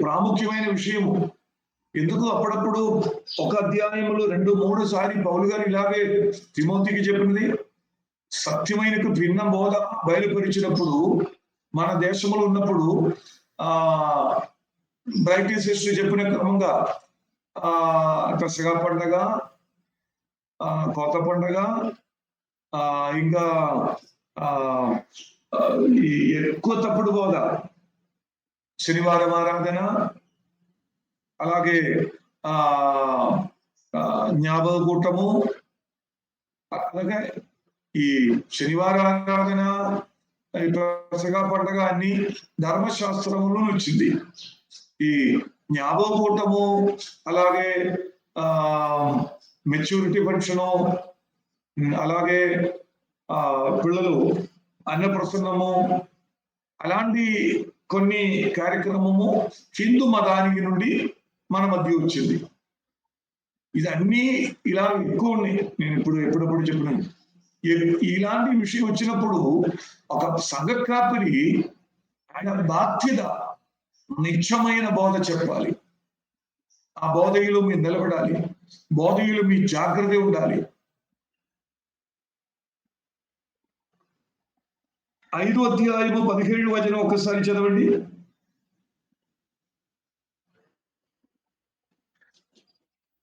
ప్రాముఖ్యమైన విషయము. ఎందుకు? అప్పుడప్పుడు ఒక అధ్యాయములు 2-3 సారి పౌలు గారు ఇలాగే తిమోతికి చెప్పినది. సత్యమైనకు భిన్న బోధ బయలుపరిచినప్పుడు, మన దేశంలో ఉన్నప్పుడు బ్రైటిష్ హిస్టరీ చెప్పిన క్రమంగా దసరా పండగ, కొత్త పండగ, ఇంకా ఎక్కువ తప్పుడు బోధ, శనివారం ఆరాధన, అలాగే జ్ఞాపక కూటము, అలాగే ఈ శనివారం ఆరాధన, దసరా పండగ అన్ని ధర్మశాస్త్రంలో వచ్చింది. ఈ జ్ఞాపక కూటము, అలాగే మెచ్యూరిటీ ఫంక్షను, అలాగే పిల్లలు అన్నప్రసన్నము, అలాంటి కొన్ని కార్యక్రమము హిందూ మతానికి నుండి మన మధ్య వచ్చింది. ఇదన్నీ ఇలా ఎక్కువ ఉన్నాయి. నేను ఎప్పుడప్పుడు చెప్పినాను. ఇలాంటి విషయం వచ్చినప్పుడు ఒక సంఘ కాపరి ఆయన బాధ్యత నిత్యమైన బోధ చెప్పాలి. ఆ బోధయులు మీరు నిలబడాలి. బోధయులు మీ జాగ్రత్త ఉండాలి. 5వ అధ్యాయము 17వ వచనం ఒకసారి చదవండి.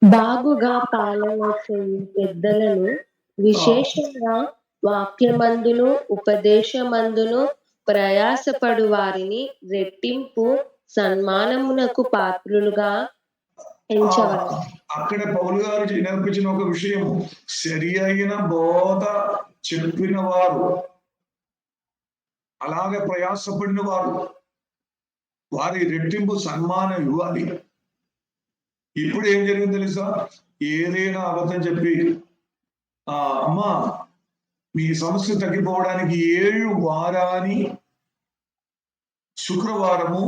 బాగుగా పాలన చేయు పెద్దలను విశేషంగా వాక్యమందును ఉపదేశమందును ప్రయాసపడు వారిని రెట్టింపు సన్మానమునకు పాత్రులుగా ఎంచవచ్చు. అక్కడ పౌలు గారు నేర్పించిన ఒక విషయం, సరి అయిన బోధ చెప్పిన వారు అలాగే ప్రయాసపడిన వారి రెట్టింపు సన్మానం ఇవ్వాలి. ఇప్పుడు ఏం జరిగింది తెలుసా? ఏదైనా అబద్ధం చెప్పి అమ్మా మీ సమస్య తగ్గిపోవడానికి 7 వారాన్ని శుక్రవారము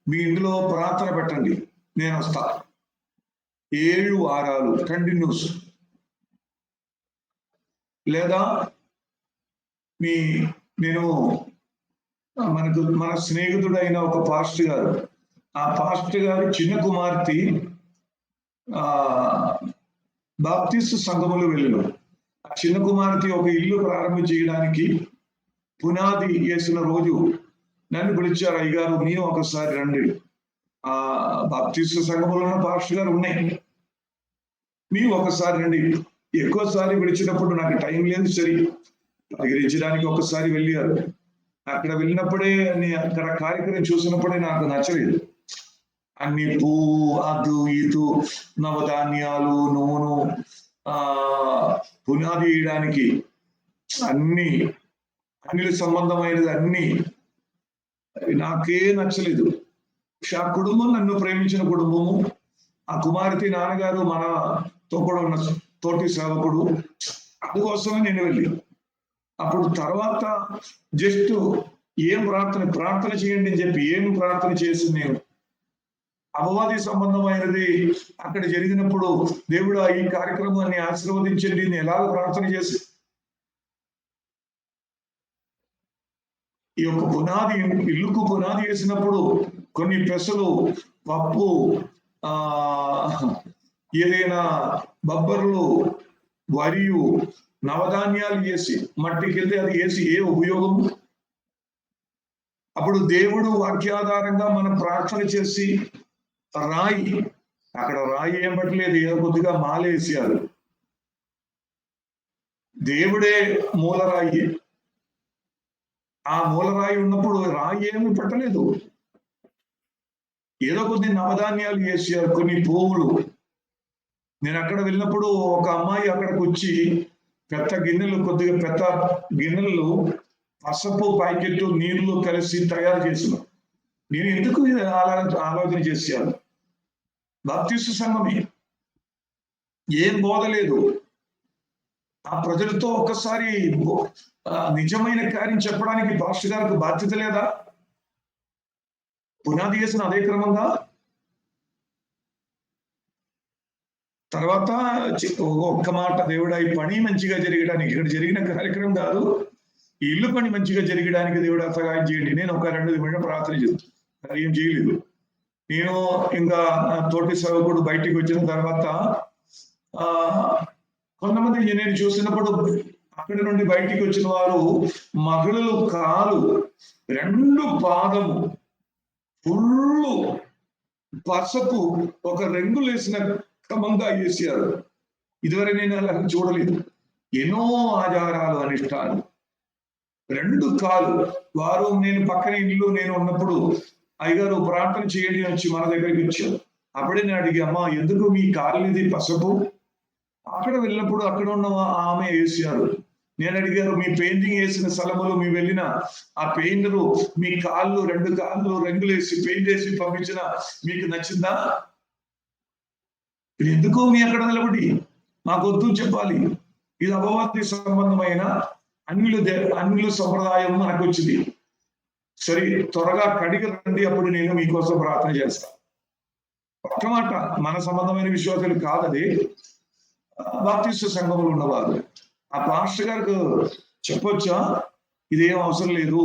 మీ ఇంట్లో ప్రార్థన పెట్టండి, నేను వస్తా. 7 వారాలు కంటిన్యూస్. లేదా నేను మన స్నేహితుడైన ఒక పాస్టర్ గారు, ఆ పాస్టర్ గారు చిన్న కుమార్తె బాప్టిస్ట్ సంఘములో వెళ్ళిన ఆ చిన్న కుమార్తె ఒక ఇల్లు ప్రారంభించడానికి పునాది వేసిన రోజు నన్ను పిలిచారు, అయ్యగారు మీరు ఒకసారి రండి, బాప్టిస్ట్ సంఘములో ఉన్న పాస్టర్ గారు ఉన్నాయి, మీరు ఒకసారి రండి. ఎక్కువసారి పిలిచినప్పుడు నాకు టైం లేదు, సరి పరిగరించడానికి ఒకసారి వెళ్ళారు. అక్కడ వెళ్ళినప్పుడే అక్కడ కార్యక్రమం చూసినప్పుడే నాకు నచ్చలేదు. అన్ని పువ్వు అదు ఇదు నవధాన్యాలు నూనె పునాది వేయడానికి అన్ని సంబంధమైనది అన్ని నాకే నచ్చలేదు. ఆ కుటుంబం నన్ను ప్రేమించిన కుటుంబము. ఆ కుమార్తె నాన్నగారు మనతో కూడా ఉన్న తోటి సేవకుడు. అందుకోసమే నేను వెళ్ళి అప్పుడు తర్వాత జస్ట్ ఏం ప్రార్థన చేయండి అని చెప్పి ఏం ప్రార్థన చేసి నేను అపవాది సంబంధమైనది అక్కడ జరిగినప్పుడు దేవుడు ఈ కార్యక్రమాన్ని ఆశీర్వదించండి నేను ఎలాగ ప్రార్థన చేసి ఈ యొక్క ఇల్లుకు పునాది వేసినప్పుడు కొన్ని పెసలు పప్పు ఏదైనా బొబ్బర్లు వరియు నవధాన్యాలు వేసి మట్టికి వెళ్తే అది వేసి ఏ ఉపయోగం? అప్పుడు దేవుడు వాక్యాధారంగా మనం ప్రార్థన చేసి రాయి, అక్కడ రాయి ఏం పట్టలేదు, ఏదో కొద్దిగా మాలేసారు. దేవుడే మూలరాయి. ఆ మూలరాయి ఉన్నప్పుడు రాయి ఏమి పట్టలేదు, ఏదో కొద్ది నవధాన్యాలు వేసారు, కొన్ని పువ్వులు. నేను అక్కడ వెళ్ళినప్పుడు ఒక అమ్మాయి అక్కడికి వచ్చి కొద్దిగా పెద్ద గిన్నెలు పసపు ప్యాకెట్ నీళ్లు కలిసి తయారు చేసిన. నేను ఎందుకు ఆలోచన చేశాను, బాప్టిస్టు సంఘమే ఏం బోధలేదు. ఆ ప్రజలతో ఒక్కసారి నిజమైన కార్యం చెప్పడానికి పాస్టర్ గారికి బాధ్యత లేదా? పునాది వేసిన అదే క్రమంగా తర్వాత ఒక్క మాట, దేవుడా ఈ పని మంచిగా జరగడానికి, ఇక్కడ జరిగిన కార్యక్రమం కాదు, ఈ ఇల్లు పని మంచిగా జరగడానికి దేవుడు సహాయం చేయండి. నేను ఒక 2 నిమిషం ప్రార్థన చేస్తాను, ఏం చేయలేదు. నేను ఇంకా తోటి సేవకుడు బయటికి వచ్చిన తర్వాత కొంతమంది నేను చూసినప్పుడు అక్కడి నుండి బయటికి వచ్చిన వారు మహిళలు కాలు 2 పాదము ఫుల్లు పసపు ఒక రంగులు వేసిన క్రమంగా వేసారు. ఇదివరే నేను అలా చూడలేదు. ఎన్నో ఆచారాలు అనిష్టాలు 2 కాలు వారు. నేను పక్కన ఇల్లు నేను ఉన్నప్పుడు అయ్యగారు ప్రార్థన చేయండి వచ్చి మన దగ్గరికి వచ్చారు. అప్పుడే నేను అడిగి, అమ్మా ఎందుకు మీ కాలు ఇది పసుపు? అక్కడ వెళ్ళినప్పుడు అక్కడ ఉన్న ఆమె వేసారు. నేను అడిగారు, మీ పెయింటింగ్ వేసిన స్థలములు మీ వెళ్ళిన ఆ పెయింటరు మీ కాళ్ళు 2 కాళ్ళు రంగులు వేసి పెయింట్ వేసి పంపించిన మీకు నచ్చిందా? ఎందుకు మీ అక్కడ నిలబడి మాకొద్దు చెప్పాలి. ఇది అపవాది సంబంధమైన అన్యుల సంప్రదాయం మనకు వచ్చింది. సరే త్వరగా కడిగి రండి, అప్పుడు నేను మీకోసం ప్రార్థన చేస్తాను. ఒక్క మాట, మన సంబంధమైన విశ్వాసాలు కాదది, బాప్టిస్టు సంఘములు ఉన్నవారు. ఆ పాస్టర్ గారికి చెప్పొచ్చా, ఇదేం అవసరం లేదు,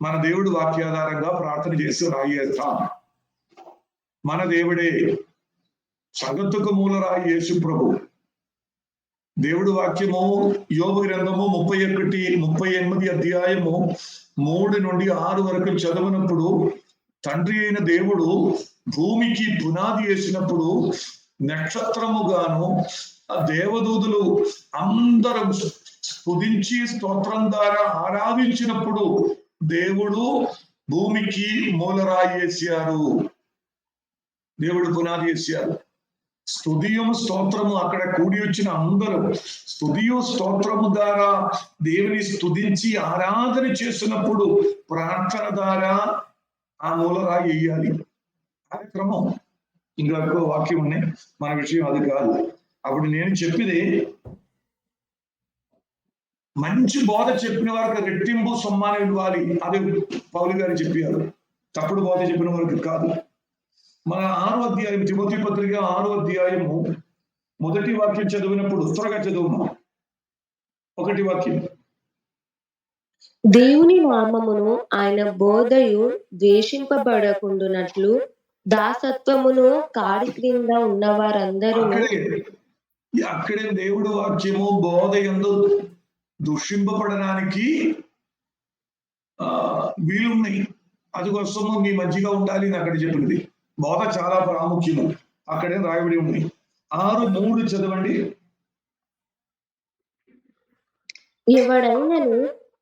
మన దేవుడు వాక్యాధారంగా ప్రార్థన చేసి రాయేస్తాం. మన దేవుడే సగత్తుకు మూల రాయి యేసు ప్రభు. దేవుడు వాక్యము యోబు గ్రంథము 38 అధ్యాయము 3 నుండి 6 వరకు చదివినప్పుడు, తండ్రి అయిన దేవుడు భూమికి పునాది వేసినప్పుడు నక్షత్రముగాను ఆ దేవదూతులు అందరూ స్తుతించి స్తోత్రం ద్వారా ఆరాధించినప్పుడు దేవుడు భూమికి మూలరాయి వేసారు. దేవుడు పునాది వేసారు. స్తుతియం స్తోత్రము అక్కడ కూడి వచ్చిన అందరూ స్తుతియు స్తోత్రము ద్వారా దేవుని స్తుతించి ఆరాధన చేసినప్పుడు ప్రార్థన ద్వారా ఆ మూలరాయి వేయాలి. కార్యక్రమం ఇంకా ఎక్కువ వాక్యం ఉన్నాయి, మన విషయం అది కాదు. అప్పుడు నేను చెప్పిది మంచి బోధ చెప్పిన వారికి రెట్టింపు సమ్మానం ఇవ్వాలి. అది పౌలు గారు చెప్పారు. తప్పుడు బోధ చెప్పిన వారికి కాదు. మన 6వ అధ్యాయం తిమోతి పత్రిక 6వ అధ్యాయము 1వ వాక్యం చదివినప్పుడు త్వరగా చదువుమా. 1వ వాక్యం. దేవుని నామమును ఆయన బోధయు ద్వేషింపబడకుండునట్లు దాసత్వమును కాడి క్రింద ఉన్న వారందరూ అక్కడే దేవుడు వాక్యము బోధ యందు దూషింపబడడానికి వీలున్నాయి. అందుకోసము మీ మంచిగా ఉండాలి అని అక్కడ చెప్పింది. బోధ చాలా ప్రాముఖ్యము అక్కడే రాయబడి ఉంది. 6:3 చదవండి. ఎవడైనను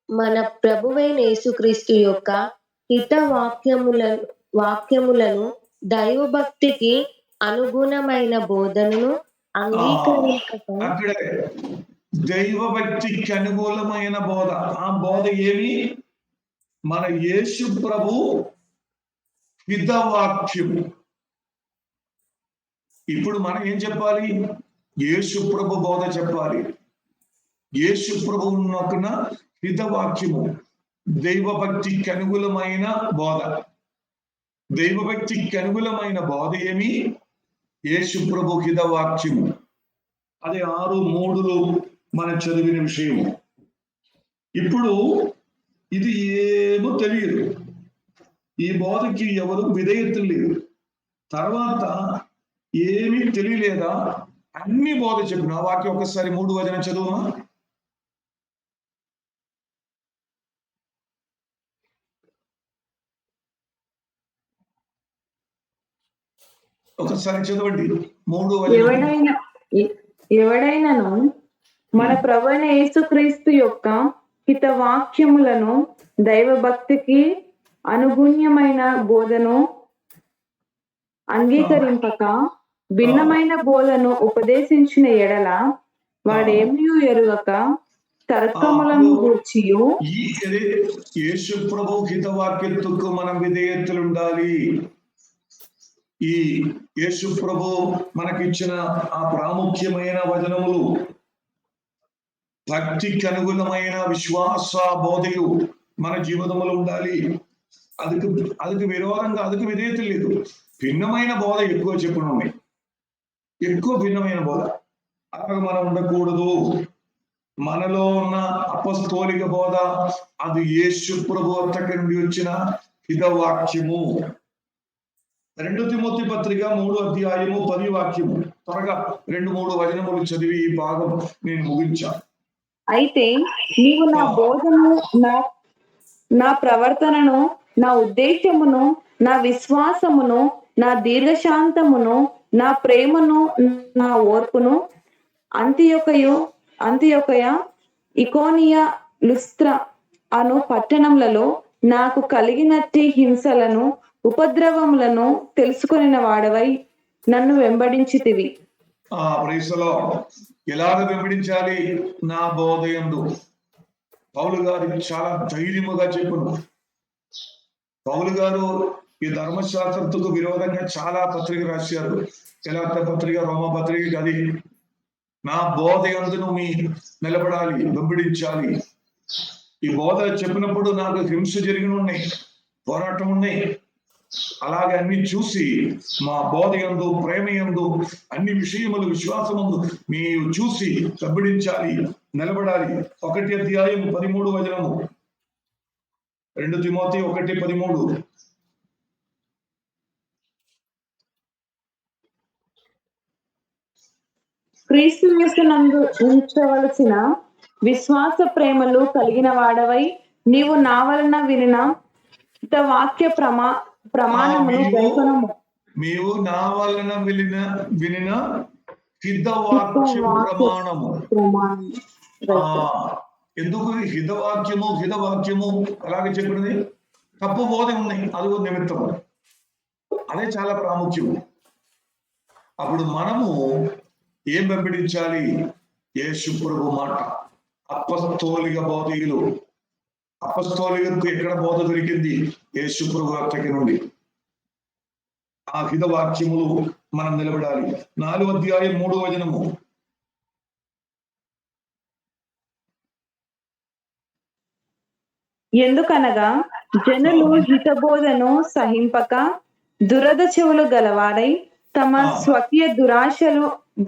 మన ప్రభువైన యేసుక్రీస్తు యొక్క హిత వాక్యములను దైవభక్తికి అనుగుణమైన బోధనను అంగీకరించక అక్కడే దైవభక్తికి అనుకూలమైన బోధ. ఆ బోధ ఏమి? మన యేసు ప్రభు హితవాక్యము. ఇప్పుడు మనం ఏం చెప్పాలి? యేసు ప్రభు బోధ చెప్పాలి. యేసు ప్రభువున్న హితవాక్యము దైవభక్తికి అనుకూలమైన బోధ. దైవభక్తికి అనుకూలమైన బోధ ఏమి? యేసు ప్రభు హితవాక్యము. అది 6:3 మనం చదివిన విషయము. ఇప్పుడు ఇది ఏమో తెలియదు, ఈ బోధకి ఎవరు విధేయత లేదు. తర్వాత ఏమీ తెలియలేదా? అన్ని బోధ చెప్పిన ఆ వాక్యం ఒకసారి 3 వచనం చదువుమా. ఒకసారి చదవండి 3 వచనం. ఎవడైనను మన ప్రభువైన యేసుక్రీస్తు యొక్క హిత వాక్యములను దైవభక్తికి అనుగుణ్యమైన బోధను అంగీకరింపక భిన్నమైన బోధను ఉపదేశించిన ఎడల వాడేమీ ఎరుగక తర్కములను గూర్చియు. యేసు ప్రభు హితవాక్యత్తుకు మనం విధేయతలు ఉండాలి. ఈ యేసు ప్రభు మనకిచ్చిన ఆ ప్రాముఖ్యమైన వచనములు భక్తికి అనుగుణమైన విశ్వాస బోధయు మన జీవితంలో ఉండాలి. అదికి విరోధంగా అదికి విధేయత లేదు. భిన్నమైన బోధ ఎక్కువ చెప్పనున్నాయి, ఎక్కువ భిన్నమైన బోధ. అలాగే మనం ఉండకూడదు. మనలో ఉన్న అపస్తోలిక బోధ అది యేసు ప్రభు వద్దకు నుండి వచ్చిన హితవాక్యము. 2 తిమోతి పత్రిక 3వ అధ్యాయము 10వ వాక్యము. త్వరగా 2-3 వచనములు చదివి ఈ భాగం నేను ముగించాను. అయితే నీవు నా బోధను, నా ప్రవర్తనను, నా ఉద్దేశమును, నా విశ్వాసమును, నా దీర్ఘశాంతమును, నా ప్రేమను, నా ఓర్పును అంతియొకయ, ఇకోనియ, లుస్త్ర అను పట్టణములలో నాకు కలిగినట్టి హింసలను ఉపద్రవములను తెలుసుకొనిన వాడవై నన్ను వెంబడించితివి. ఎలాగ వెంబడించాలి? నా బోధ యందు. పౌలు గారు చాలా ధైర్యముగా చెప్పును. పౌలు గారు ఈ ధర్మశాస్త్రకు విరోధంగా చాలా పత్రిక రాశారు. గలాతీ పత్రిక, రోమా పత్రిక. అది నా బోధ యందు మీ నిలబడాలి, వెంబడించాలి. ఈ బోధ చెప్పినప్పుడు నాకు హింస జరిగిన ఉన్నాయి, పోరాటం ఉన్నాయి. అలాగే అన్ని చూసి మా బోధ యందు, ప్రేమ యందు, అన్ని విషయములు విశ్వాసమందు మీరు చూసి వెంబడించాలి, నిలబడాలి. 1 అధ్యాయం 13 వచనము. 2 తిమోతి 1:13. క్రీస్తు యేసునందు ఉంచవలసిన విశ్వాస ప్రేమలు కలిగిన వాడవై నీవు నా వలన వినిన వాక్య ప్రమాణమును గైకొనము. నీవు నా వలన వినిన హితవాక్య ప్రమాణము. ఎందుకు హితవాక్యము అలాగే చెప్పినది? తప్పు బోధ ఉన్నాయి, అది నిమిత్తము. అదే చాలా ప్రాముఖ్యము. అప్పుడు మనము ఏం వెంబడించాలి? యేసు ప్రభు మాట. అపస్తోలిక బోధకులు, అపస్తోలికకు ఎక్కడ బోధ దొరికింది? యేసు ప్రభు దగ్గర నుండి. ఆ హితవాక్యములు మనం నిలబడాలి. 4వ అధ్యాయం 3వ వచనము. ఎందుకనగా జనులు హితబోధను సహింపక దురద చెవులు గలవారై తమ స్వకీయ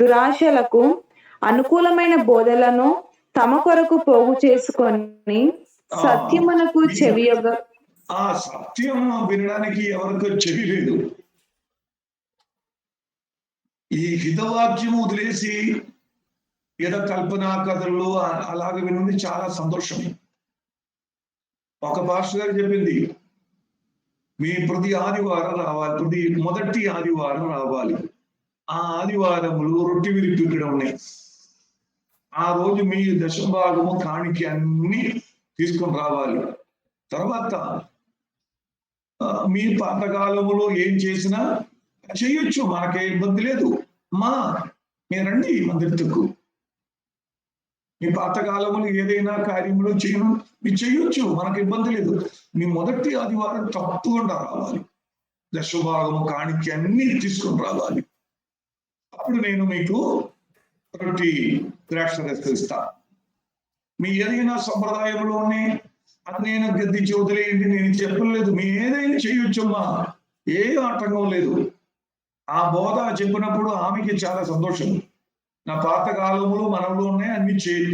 దురాశలకు అనుకూలమైన బోధలను తమ కొరకు పోగు చేసుకొని సత్యమునకు చెవియొగ్గ. ఆ సత్యం వినడానికి ఎవరికో చెవి లేదు. ఈ హితవాక్యం వదిలేసి ఏదో కల్పనా కథలు అలాగ విన్నది చాలా సంతోషం. ఒక పాస్టర్ గారు చెప్పింది, మీ ప్రతి ఆదివారం రావాలి, మొదటి ఆదివారం రావాలి. ఆ ఆదివారములు రొట్టె విరిపి ఇక్కడ ఉన్నాయి. ఆ రోజు మీ దశభాగము కాணிక అన్ని తీసుకొని రావాలి. తర్వాత మీ పాతకాలములో ఏం చేసినా చేయొచ్చు, మనకే ఇబ్బంది లేదు. మీరు రండి మందిరத்துకు. మీ పాతకాలములు ఏదైనా కార్యములు చేయను మీరు చేయొచ్చు, మనకు ఇబ్బంది లేదు. మీ మొదటి ఆదివారం తప్పకుండా రావాలి. దశభాగము కాணிక అన్ని తీసుకొని రావాలి. అప్పుడు నేను మీకు రొట్టి ద్రాక్షరసం ఇస్తా. మీ ఏదైనా సంప్రదాయంలోనే అది నేను గద్దించి వదిలేయండి నేను చెప్పలేదు. మీ ఏదైనా చేయొచ్చమ్మా, ఏ ఆటంకం లేదు. ఆ బోధ చెప్పినప్పుడు ఆమెకి చాలా సంతోషం. నా పాత కాలములు మనలో ఉన్నాయి, అన్ని చేయి.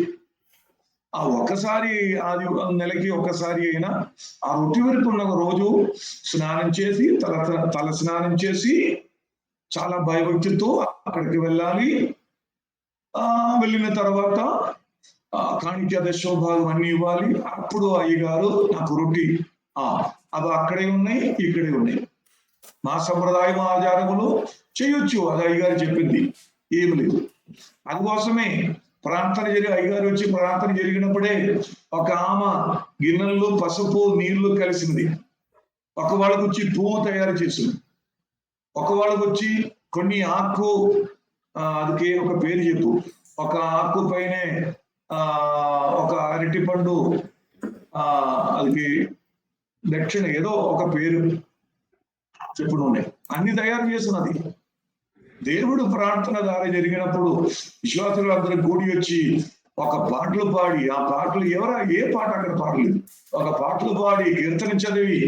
ఆ ఒక్కసారి నెలకి ఒకసారి అయినా ఆ రొట్టె విరుపున్న రోజు స్నానం చేసి తల స్నానం చేసి చాలా భయభక్తితో అక్కడికి వెళ్ళాలి. వెళ్ళిన తర్వాత కాணிక దశభాగం అన్ని ఇవ్వాలి. అప్పుడు అయ్యగారు నాకు రొట్టి అవి అక్కడే ఉన్నాయి, ఇక్కడే ఉన్నాయి. మా సంప్రదాయం ఆచారములు చేయొచ్చు, అది అయ్యగారు చెప్పింది, ఏమి లేదు. అందుకోసమే ప్రార్థన అయ్యగారు వచ్చి ప్రార్థన జరిగినప్పుడే ఒక ఆమె గిన్నెల్లో పసుపు నీళ్లు కలిసింది. ఒక వాళ్ళకు వచ్చి పువ్వు తయారు చేసింది. ఒక వాళ్ళకు వచ్చి కొన్ని ఆకు, అదికి ఒక పేరు చెప్పు, ఒక ఆకు పైనే ఒక అరటి పండు, అదికి దక్షిణ ఏదో ఒక పేరు చెప్పు నూనె అన్ని తయారు చేసినది. దేవుడు ప్రార్థన ద్వారా జరిగినప్పుడు విశ్వాసులు అందరూ కూడి వచ్చి ఒక పాటలు పాడి, ఆ పాటలు ఏ పాట అక్కడ పాడలేదు, ఒక పాటలు పాడి కీర్తన చదివి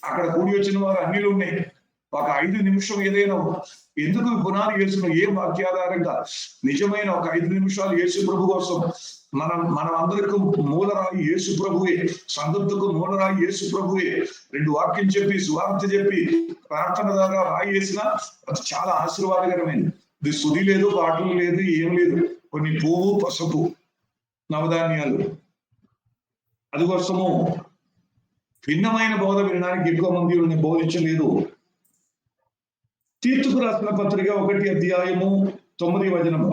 అక్కడ కూడి వచ్చిన వారు అన్నిలు ఉన్నాయి. ఒక 5 నిమిషం ఏదైనా ఎందుకు పునాది వేసుకున్న ఏ వాక్యాధారంగా నిజమైన ఒక 5 నిమిషాలు యేసు ప్రభు కోసం మనం అందరికీ మూలరాయి యేసు ప్రభువే, సంగతుకు మూలరాయి యేసు ప్రభువే. 2 వాక్యం చెప్పి సువార్త చెప్పి ప్రార్థన ద్వారా రాయి వేసిన అది చాలా ఆశీర్వాదకరమైనది. ఇది సుది లేదు, పాటలు లేదు, ఏం లేదు, కొన్ని పువ్వు పసుపు నవధాన్యాలు. అందుకోసము భిన్నమైన బోధ వినడానికి ఎక్కువ మంది బోధించలేదు. తీతుకు రాసిన పత్రిక 1వ అధ్యాయము 9వ వచనము.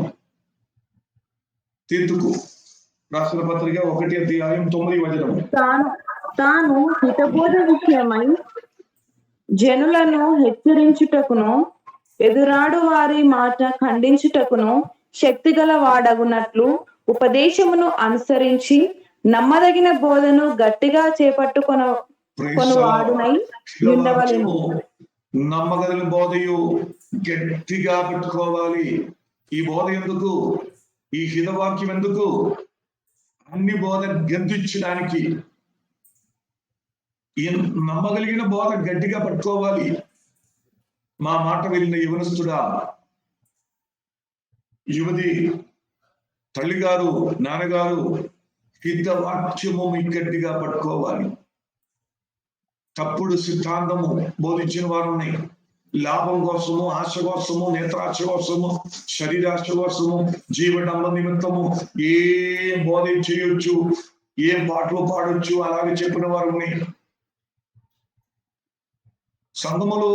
తీతుకు రాసిన పత్రిక 1వ అధ్యాయం 9వ వచనము. తాను హితబోధ విషయమై జనులను హెచ్చరించుటకును ఎదురాడు వారి మాట ఖండించుటకును శక్తిగల వాడగునట్లు ఉపదేశమును అనుసరించి నమ్మదగిన బోధను గట్టిగా చేపట్టుకొనువాడునై ఉండవలెను. నమ్మగలిగిన బోధయు గట్టిగా పెట్టుకోవాలి. ఈ బోధ ఎందుకు? ఈ హితవాక్యం ఎందుకు? అన్ని బోధ గద్దించడానికి. ఈ నమ్మగలిగిన బోధ గట్టిగా పట్టుకోవాలి. మా మాట వెళ్ళిన యవనస్తుడా, యువతి, తల్లిగారు, నాన్నగారు, హితవాక్యము మీ గట్టిగా పట్టుకోవాలి. తప్పుడు సిద్ధాంతము బోధించిన వారు ఉన్నాయి. లాభం కోసము, ఆశ కోసము, నేత్రాశ కోసము, శరీరాశ కోసము, జీవడంబ నిమిత్తము ఏం బోధ చేయొచ్చు, ఏం పాటలు పాడొచ్చు అలాగే చెప్పిన వారు ఉన్నాయి. సంఘములో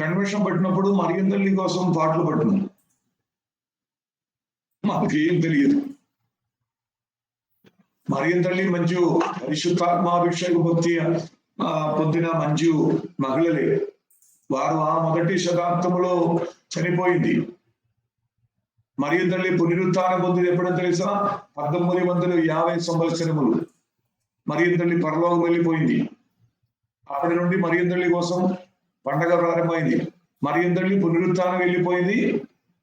కన్వెన్షన్ పెట్టినప్పుడు మరియం తల్లి కోసం పాటలు పట్టినాం. మాకు ఏం తెలియదు. మరియం తల్లి మంచి పరిశుద్ధాత్మాభిషేక భక్తి పొందిన మంచి మహిళలే. వారు ఆ మొదటి శతాబ్దంలో చనిపోయింది. మరియు తల్లి పునరుత్థానం పొందింది ఎప్పుడో తెలుసా? 1950 సంవత్సరములు. మరియు తల్లి పరలోకం వెళ్ళిపోయింది. అప్పటి నుండి మరియు తల్లి కోసం పండగ ప్రారంభమైంది. మరియు తల్లి పునరుత్థానం వెళ్ళిపోయింది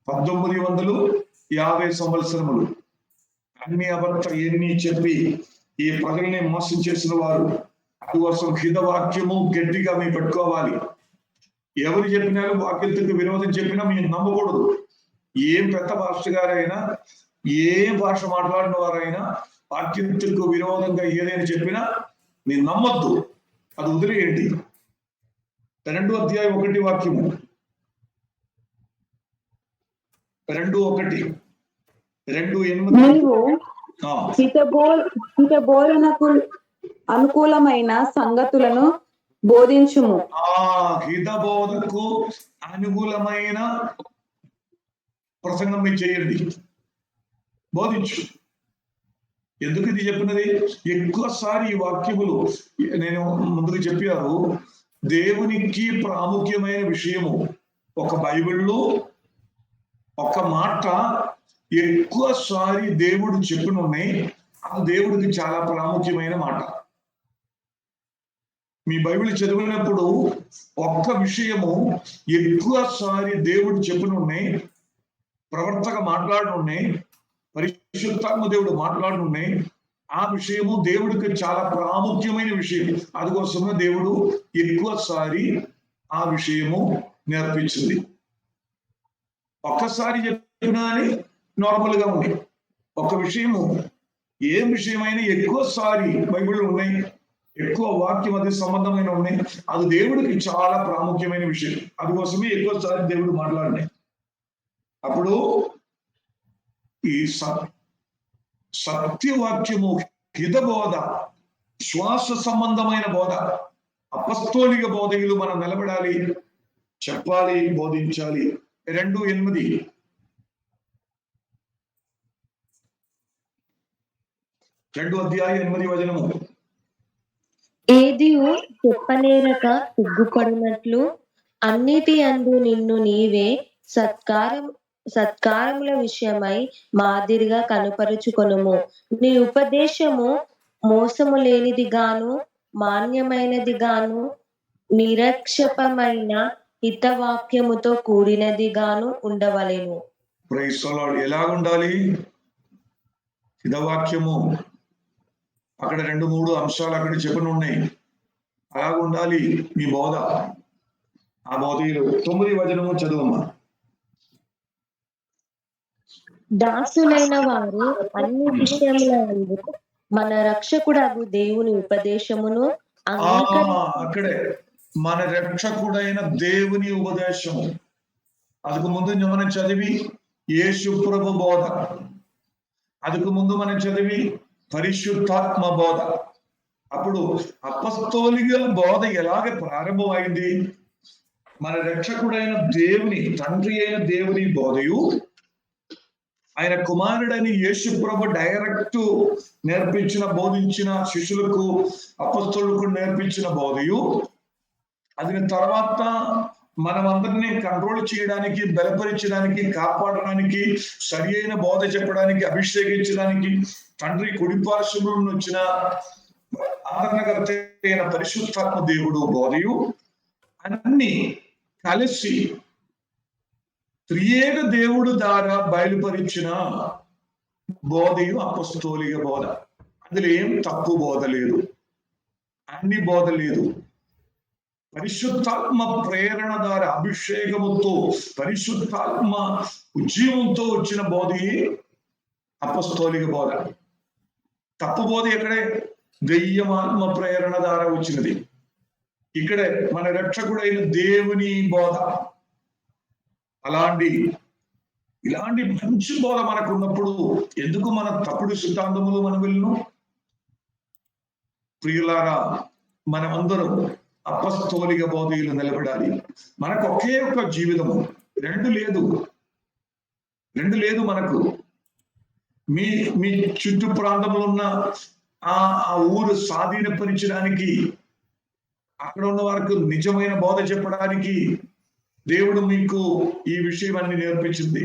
1950 సంవత్సరములు. అన్ని అబద్ధ ఎన్ని చెప్పి ఈ ప్రజల్ని మోసం చేసిన వారు. అందుకోసం హితవాక్యము గట్టిగా మీరు పెట్టుకోవాలి. ఎవరు చెప్పినారు వాక్యతకు విరోధం చెప్పినా మీరు నమ్మకూడదు. ఏం పెద్ద పాస్టర్ గారైనా, ఏ భాష మాట్లాడిన వారైనా వాక్యతకు విరోధంగా ఏదైనా చెప్పినా మీరు నమ్మొద్దు, అది వదిలేయండి. 2:1 వాక్యము, 2:1, 2:8. నీవు హితబోధనకు అనుకూలమైన సంగతులను బోధించుము. హితబోధకు అనుకూలమైన ప్రసంగం మీరు చేయండి, బోధించు. ఎందుకు ఇది చెప్పినది? ఎక్కువసారి ఈ వాక్యములు నేను ముందుకు చెప్పారు. దేవునికి ప్రాముఖ్యమైన విషయము ఒక బైబిల్లో ఒక మాట ఎక్కువసారి దేవుడు చెప్పినున్నాయి. ఆ దేవుడికి చాలా ప్రాముఖ్యమైన మాట. మీ బైబిల్ చదివినప్పుడు ఒక్క విషయము ఎక్కువసారి దేవుడు చెప్పినున్నాయి, ప్రవర్తక మాట్లాడున్నాయి, పరిశుద్ధాత్మ దేవుడు మాట్లాడున్నాయి. ఆ విషయము దేవుడికి చాలా ప్రాముఖ్యమైన విషయం. అందుకోసమే దేవుడు ఎక్కువసారి ఆ విషయము నేర్పించింది. ఒక్కసారి చెప్పినా అని నార్మల్ గా ఉంది. ఒక విషయము ఏ విషయమైనా ఎక్కువసారి బైబిల్లో ఉన్నాయి, ఎక్కువ వాక్యం అది సంబంధమైన ఉన్నాయి, అది దేవుడికి చాలా ప్రాముఖ్యమైన విషయం. అందుకోసమే ఎక్కువసారి దేవుడు మాట్లాడినాయి. అప్పుడు ఈ సత్యవాక్యము, హితబోధ, శ్వాస సంబంధమైన బోధ, అపస్తోలిక బోధకులు మనం నిలబడాలి, చెప్పాలి, బోధించాలి. 2:8, 2:8 ఏదియు చెప్పనేరక సిగ్గుపడినట్లు అన్నిటి అందు నిన్ను నీవే సత్కారముల విషయమై మాదిరిగా కనుపరుచుకొనుము. నీ ఉపదేశము మోసము లేనిదిగాను మాన్యమైనదిగాను నిరక్షపమైన హితవాక్యముతో కూడినదిగాను ఉండవలెను. Praise the lord. ఎలా ఉండాలి హితవాక్యము? అక్కడ 2-3 అంశాలు అక్కడ చెప్పని ఉన్నాయి. అలా ఉండాలి మీ బోధ. ఆ బోధలో 9 చదువమ్మా. దాసులైన వారు అన్ని విషయములందు మన రక్షకుడగు దేవుని ఉపదేశమును అక్కడే మన రక్షకుడైన దేవుని ఉపదేశము. అందుకు ముందు మనం చదివి యేసు ప్రభు బోధ, అందుకు ముందు మనం చదివి పరిశుద్ధాత్మ బోధ. అప్పుడు అపస్తోలిక బోధ ఎలాగ ప్రారంభమైంది? మన రక్షకుడైన దేవుని, తండ్రి అయిన దేవుని బోధయు, ఆయన కుమారుడని యేసు ప్రభు డైరెక్ట్ నేర్పించిన, బోధించిన శిష్యులకు, అపస్తలులకు నేర్పించిన బోధయు, అది తర్వాత మనమందరినీ కంట్రోల్ చేయడానికి, బలపరించడానికి, కాపాడడానికి, సరి అయిన బోధ చెప్పడానికి, అభిషేకించడానికి తండ్రి కుడిపార్శ్వముల నుండి వచ్చిన ఆదరణకర్త అయిన పరిశుద్ధాత్మ దేవుడు బోధయు అన్ని కలిసి త్రియేక దేవుడు ద్వారా బయలుపరిచిన బోధయు అపస్తోలిక బోధ. అందులో ఏం తప్పు బోధ లేదు, అన్ని బోధ లేదు. పరిశుద్ధాత్మ ప్రేరణ ద్వారా, అభిషేకముతో, పరిశుద్ధాత్మ ఉజ్జీవంతో వచ్చిన బోధయే అపస్తోలిక బోధ. తప్పు బోధ ఎక్కడే? దెయ్యమాత్మ ప్రేరణ ద్వారా వచ్చినది. ఇక్కడే మన రక్షకుడైన దేవుని బోధ. ఇలాంటి మంచి బోధ మనకు ఉన్నప్పుడు ఎందుకు మన తప్పుడు సిద్ధాంతములు మనం వెళ్ళను? ప్రియులారా, మనమందరం అపస్తోలిక బోధకులు నిలబడాలి. మనకు ఒకే ఒక్క జీవితము, రెండు లేదు మనకు. మీ చుట్టూ ప్రాంతంలో ఉన్న ఆ ఊరు స్వాధీనపరచడానికి, అక్కడ ఉన్న వారికి నిజమైన బోధ చెప్పడానికి దేవుడు మీకు ఈ విషయం అన్ని నేర్పించింది.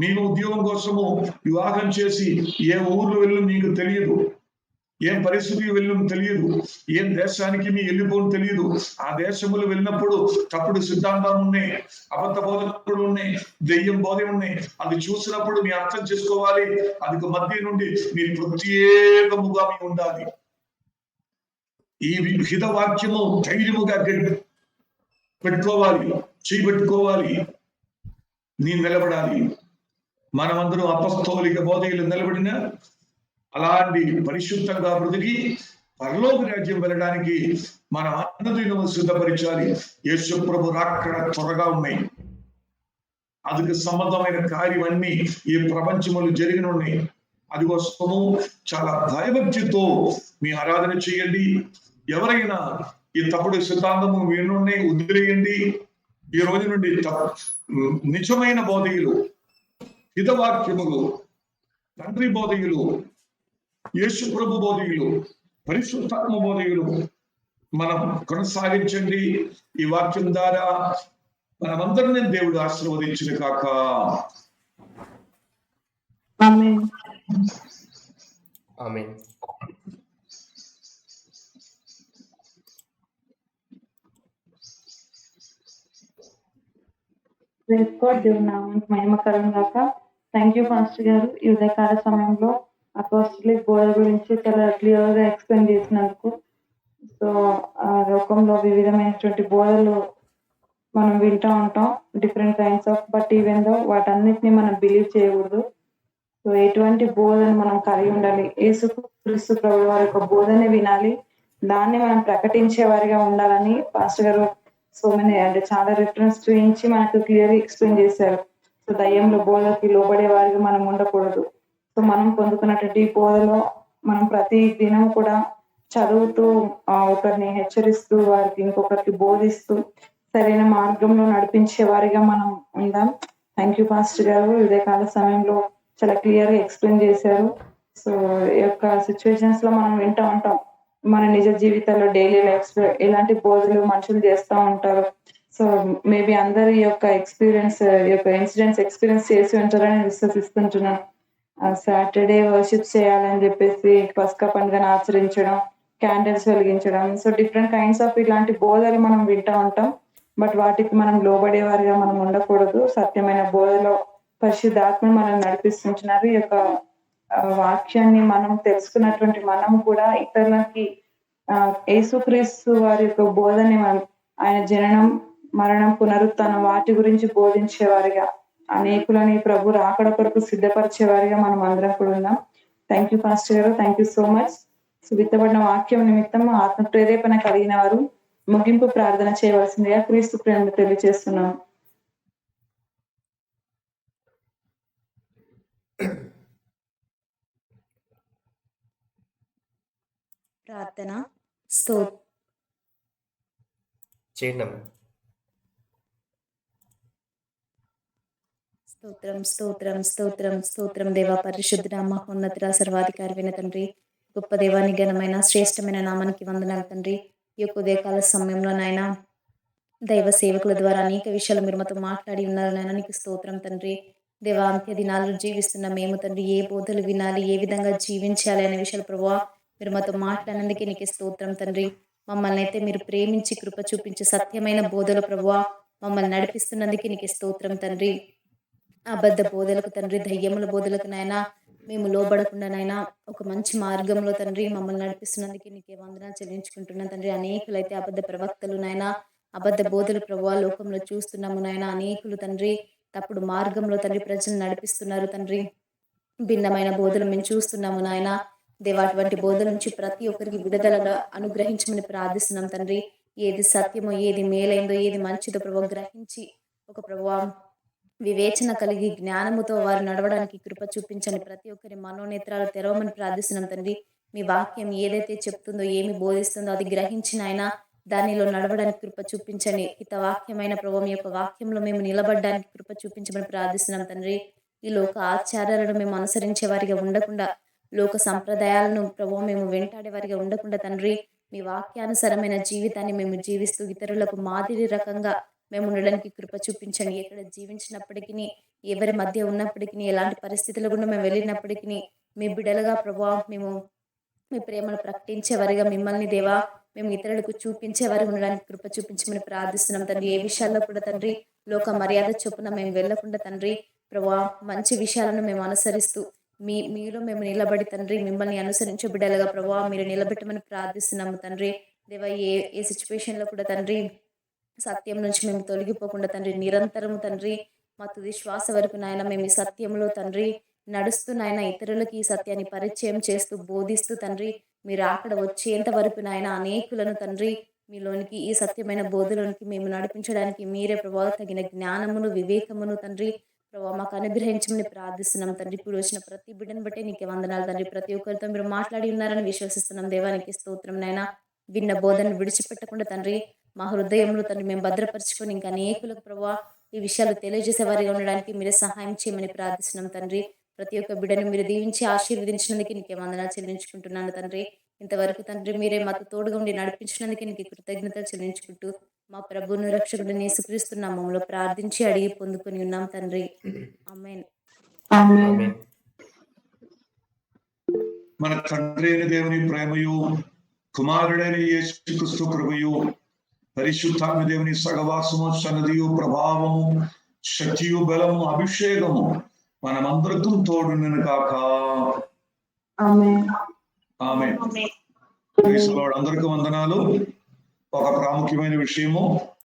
మీకు ఉద్యోగం కోసము వివాహం చేసి ఏ ఊర్లో వెళ్ళి మీకు తెలియదు, ఏం పరిస్థితికి వెళ్ళను తెలియదు, ఏం దేశానికి మీ వెళ్ళిపోను తెలియదు. ఆ దేశములు వెళ్ళినప్పుడు తప్పుడు సిద్ధాంతాలు ఉన్నాయి, అబద్ధ బోధకులు ఉన్నాయి, దెయ్యం బోధ ఉన్నాయి. అది చూసినప్పుడు మీ అర్థం చేసుకోవాలి, అది మధ్య నుండి మీరు ప్రత్యేకముగా మీ ఉండాలి. ఈ హిత వాక్యము ధైర్యముగా పెట్టుకోవాలి, చేయబెట్టుకోవాలి, నీ నిలబడాలి. మనమందరం అపస్తోలిక బోధకులు నిలబడిన అలాంటి పరిశుద్ధంగా బ్రతికి పరలోక రాజ్యం వెళ్ళడానికి మన అన్నదినము సిద్ధపరిచాలి. యేసు ప్రభు రాకడ త్వరగా ఉన్నాయి. అందుకు సంబంధమైన కార్యం అన్ని ఈ ప్రపంచములు జరిగిన ఉన్నాయి. అది కోసము చాలా భయభక్తితో మీ ఆరాధన చేయండి. ఎవరైనా ఈ తప్పుడు సిద్ధాంతము వినుండి వదిలేయండి. ఈ రోజు నుండి నిజమైన బోధకులు, హితవాక్యములు, తండ్రి బోధకులు, యేసు ప్రభు బోధకులు, పరిశుద్ధాత్మ బోధకులు మనం కొనసాగించండి. ఈ వాక్యం ద్వారా మనమందరినీ దేవుడు ఆశీర్వదించిన కాక. ఆమేన్. ఆమేన్. దేవుని నామానికి మహిమకరం గాక. థ్యాంక్ యూ పాస్టర్ గారు, ఈ ఉదయకాల సమయంలో అపోస్తలిక్ బోధ గురించి చాలా క్లియర్ గా ఎక్స్ప్లెయిన్ చేసినందుకు. సో లోకంలో వివిధమైనటువంటి బోధలు మనం వింటూ ఉంటాం, different kinds of, but even though వాటన్నిటిని మనం బిలీవ్ చేయకూడదు. సో ఎటువంటి బోధను మనం కలిగి ఉండాలి, యేసుక్రీస్తు ప్రభు వారి యొక్క బోధనే వినాలి, దాన్ని మనం ప్రకటించే వారిగా ఉండాలని పాస్టర్ గారు సో మెనీ అంటే చాలా రిఫరెన్స్ చూపించి మనకు క్లియర్గా ఎక్స్ప్లెయిన్ చేశారు. సో దయ్యంలో బోధకి లోబడే వారిగా మనం ఉండకూడదు. సో మనం పొందుకున్నటువంటి బోధలో మనం ప్రతి దినం కూడా చదువుతూ ఒకరిని హెచ్చరిస్తూ వారికి ఇంకొకరికి బోధిస్తూ సరైన మార్గంలో నడిపించే వారిగా మనం ఉందాం. థ్యాంక్ యూ పాస్టర్ గారు, ఉదయకాల సమయంలో చాలా క్లియర్ గా ఎక్స్ప్లెయిన్ చేశారు. సో ఈ యొక్క సిచ్యువేషన్స్ లో మనం వింటూ ఉంటాం, మన నిజ జీవితాల్లో డైలీ లైఫ్స్ లో ఎలాంటి బోధలు మనుషులు చేస్తూ ఉంటారు. సో మేబీ అందరి యొక్క ఎక్స్పీరియన్స్, యొక్క ఇన్సిడెంట్స్ ఎక్స్పీరియన్స్ చేసి ఉంటారని విశ్వసిస్తుంటున్నాను. సాటర్డే వర్షిప్ చేయాలని చెప్పేసి పస్కా పండుగను ఆచరించడం, క్యాండిల్స్ వెలిగించడం, సో డిఫరెంట్ కైండ్స్ ఆఫ్ ఇలాంటి బోధలు మనం వింటూ ఉంటాం. బట్ వాటికి మనం లోబడే వారిగా మనం ఉండకూడదు. సత్యమైన బోధలో పరిశుద్ధాత్మను మనం నడిపిస్తుంటున్నారు. ఈ యొక్క వాక్యాన్ని మనం తెలుసుకున్నటువంటి మనం కూడా ఇతరులకి యేసుక్రీస్తు వారి యొక్క బోధని మనం, ఆయన జననం, మరణం, పునరుత్థానం వాటి గురించి బోధించేవారిగా, అనేకులని ప్రభు రాకడ కొరకు సిద్ధపరిచేవారిగా మనం అందరం కూడా ఉన్నాం. థ్యాంక్ యూ పాస్టర్ గారు, థ్యాంక్ యూ సో మచ్. విత్తబడిన వాక్యం నిమిత్తం ఆత్మ ప్రేరేపణ కలిగిన వారు ముగింపు ప్రార్థన చేయవలసిందిగా క్రీస్తు ప్రేమ తెలియజేస్తున్నాం. ప్రార్థన. చేయండి. స్తోత్రం స్తోత్రం స్తోత్రం స్తోత్రం దేవా, పరిశుద్ధ మహోన్నతుల సర్వాధికారి విన తండ్రి, గొప్ప దేవాని ఘనమైన శ్రేష్టమైన నామానికి వందనాలు తండ్రి. ఈ యొక్క ఉదయకాల సమయంలో నాయన దైవ సేవకుల ద్వారా అనేక విషయాలు మీరు మాతో మాట్లాడి ఉన్నారు నాయన, నీకు స్తోత్రం తండ్రి. దేవా, అంత్య దినాల్లో జీవిస్తున్న మేము తండ్రి ఏ బోధలు వినాలి, ఏ విధంగా జీవించాలి అనే విషయాలు ప్రభువా మీరు మాతో మాట్లాడినందుకే నీకు స్తోత్రం తండ్రి. మమ్మల్ని అయితే మీరు ప్రేమించి కృప చూపించి సత్యమైన బోధలు ప్రభువా మమ్మల్ని నడిపిస్తున్నందుకే నీకు స్తోత్రం తండ్రి. అబద్ధ బోధలకు తండ్రి, దయ్యముల బోధలకు నాయన మేము లోబడకుండా నాయన ఒక మంచి మార్గంలో తండ్రి మమ్మల్ని నడిపిస్తున్నందుకే నీకే వందనాలు చెల్లించుకుంటున్నాను తండ్రి. అనేకులైతే అబద్ధ ప్రవక్తలు నాయన, అబద్ధ బోధలు ప్రభువా లోకంలో చూస్తున్నాము నాయన. అనేకులు తండ్రి తప్పుడు మార్గంలో తండ్రి ప్రజలు నడిపిస్తున్నారు తండ్రి. భిన్నమైన బోధలు మేము చూస్తున్నాము నాయన. దేవా, అటువంటి బోధల నుంచి ప్రతి ఒక్కరికి విడుదల అనుగ్రహించమని ప్రార్థిస్తున్నాం తండ్రి. ఏది సత్యమో, ఏది మేలైందో, ఏది మంచిదో ప్రభువా గ్రహించి ఒక ప్రభువా వివేచన కలిగి జ్ఞానముతో వారు నడవడానికి కృప చూపించండి. ప్రతి ఒక్కరి మనోనేత్రాలు తెరవమని ప్రార్థిస్తున్నాం తండ్రి. మీ వాక్యం ఏదైతే చెప్తుందో, ఏమి బోధిస్తుందో అది గ్రహించిన ఆయన దానిలో నడవడానికి కృప చూపించండి. హిత వాక్యమైన ప్రభు మీ యొక్క వాక్యంలో మేము నిలబడడానికి కృప చూపించమని ప్రార్థిస్తున్నాం తండ్రి. ఈ లోక ఆచారాలను మేము అనుసరించే వారిగా ఉండకుండా, లోక సంప్రదాయాలను ప్రభు మేము వెంటాడే వారిగా ఉండకుండా తండ్రి, మీ వాక్యానుసరమైన జీవితాన్ని మేము జీవిస్తూ ఇతరులకు మాదిరి రకంగా మేము ఉండడానికి కృప చూపించండి. ఎక్కడ జీవించినప్పటికీ, ఎవరి మధ్య ఉన్నప్పటికీ, ఎలాంటి పరిస్థితుల గుండా మేము వెళ్ళినప్పటికీ, మీ బిడ్డలుగా ప్రభా మేము మీ ప్రేమను ప్రకటించేవారిగా మిమ్మల్ని దేవా మేము ఇతరులకు చూపించేవారు ఉండడానికి కృప చూపించమని ప్రార్థిస్తున్నాం తండ్రి. ఏ విషయాల్లో కూడా తండ్రి లోక మర్యాద చొప్పున మేము వెళ్ళకుండా తండ్రి ప్రభా మంచి విషయాలను మేము అనుసరిస్తూ మీలో మేము నిలబడి తండ్రి మిమ్మల్ని అనుసరించే బిడ్డలుగా ప్రభా మీరు నిలబెట్టమని ప్రార్థిస్తున్నాము తండ్రి. దేవా ఏ సిచ్యువేషన్లో కూడా తండ్రి సత్యం నుంచి మేము తొలగిపోకుండా తండ్రి నిరంతరము తండ్రి మా తుది శ్వాస వరకు నాయన మేము ఈ సత్యంలో తండ్రి నడుస్తూ నాయన ఇతరులకి ఈ సత్యాన్ని పరిచయం చేస్తూ బోధిస్తూ తండ్రి మీరు అక్కడ వచ్చేంత వరకు నాయన అనేకులను తండ్రి మీలోనికి ఈ సత్యమైన బోధలోనికి మేము నడిపించడానికి మీరే ప్రభావ తగిన జ్ఞానమును వివేకమును తండ్రి ప్రభావ మాకు అనుగ్రహించమని ప్రార్థిస్తున్నాం తండ్రి. ఇప్పుడు వచ్చిన ప్రతి బిడ్డను బట్టే నీకే వందనాలు తండ్రి. ప్రతి ఒక్కరితో మీరు మాట్లాడి ఉన్నారని విశ్వసిస్తున్నాం దేవానికి స్తోత్రం నాయన. విన్న బోధనను విడిచిపెట్టకుండా తండ్రి మా హృదయంలో తండ్రి మేము భద్రపరుచుకొని ఇంకా అనేకులకు ప్రభావ ఈ విషయాలు తెలియజేసే వారిగా ఉండడానికి మీరే సహాయం చేయమని ప్రార్థిస్తున్నాం తండ్రి. ప్రతి ఒక్క బిడ్డను మీరు దీవించి ఆశీర్వదించినందుకు నీకే వందనాలు చెల్లించుకుంటున్నాను తండ్రి. ఇంతవరకు తండ్రి మీరే మాకు తోడుగా ఉండి నడిపించినందుకు నీకు కృతజ్ఞతలు చెల్లించుకుంటూ మా ప్రభువును రక్షకుడు యేసుక్రీస్తు నామములో ప్రార్థించి అడిగి పొందుకొని ఉన్నాం తండ్రి. ఆమేన్. ఆమేన్. మన తండ్రి అయిన దేవుని ప్రేమయు కుమారుడైన యేసుక్రీస్తు కృపయు పరిశుద్ధాత్మ దేవుని సహవాసము సన్నిధియు ప్రభావము శక్తియు బలము అభిషేకము మనమందరికీ తోడును కాక. ఆమేన్. ఆమేన్. అందరికీ వందనాలు. ఒక ప్రాముఖ్యమైన విషయము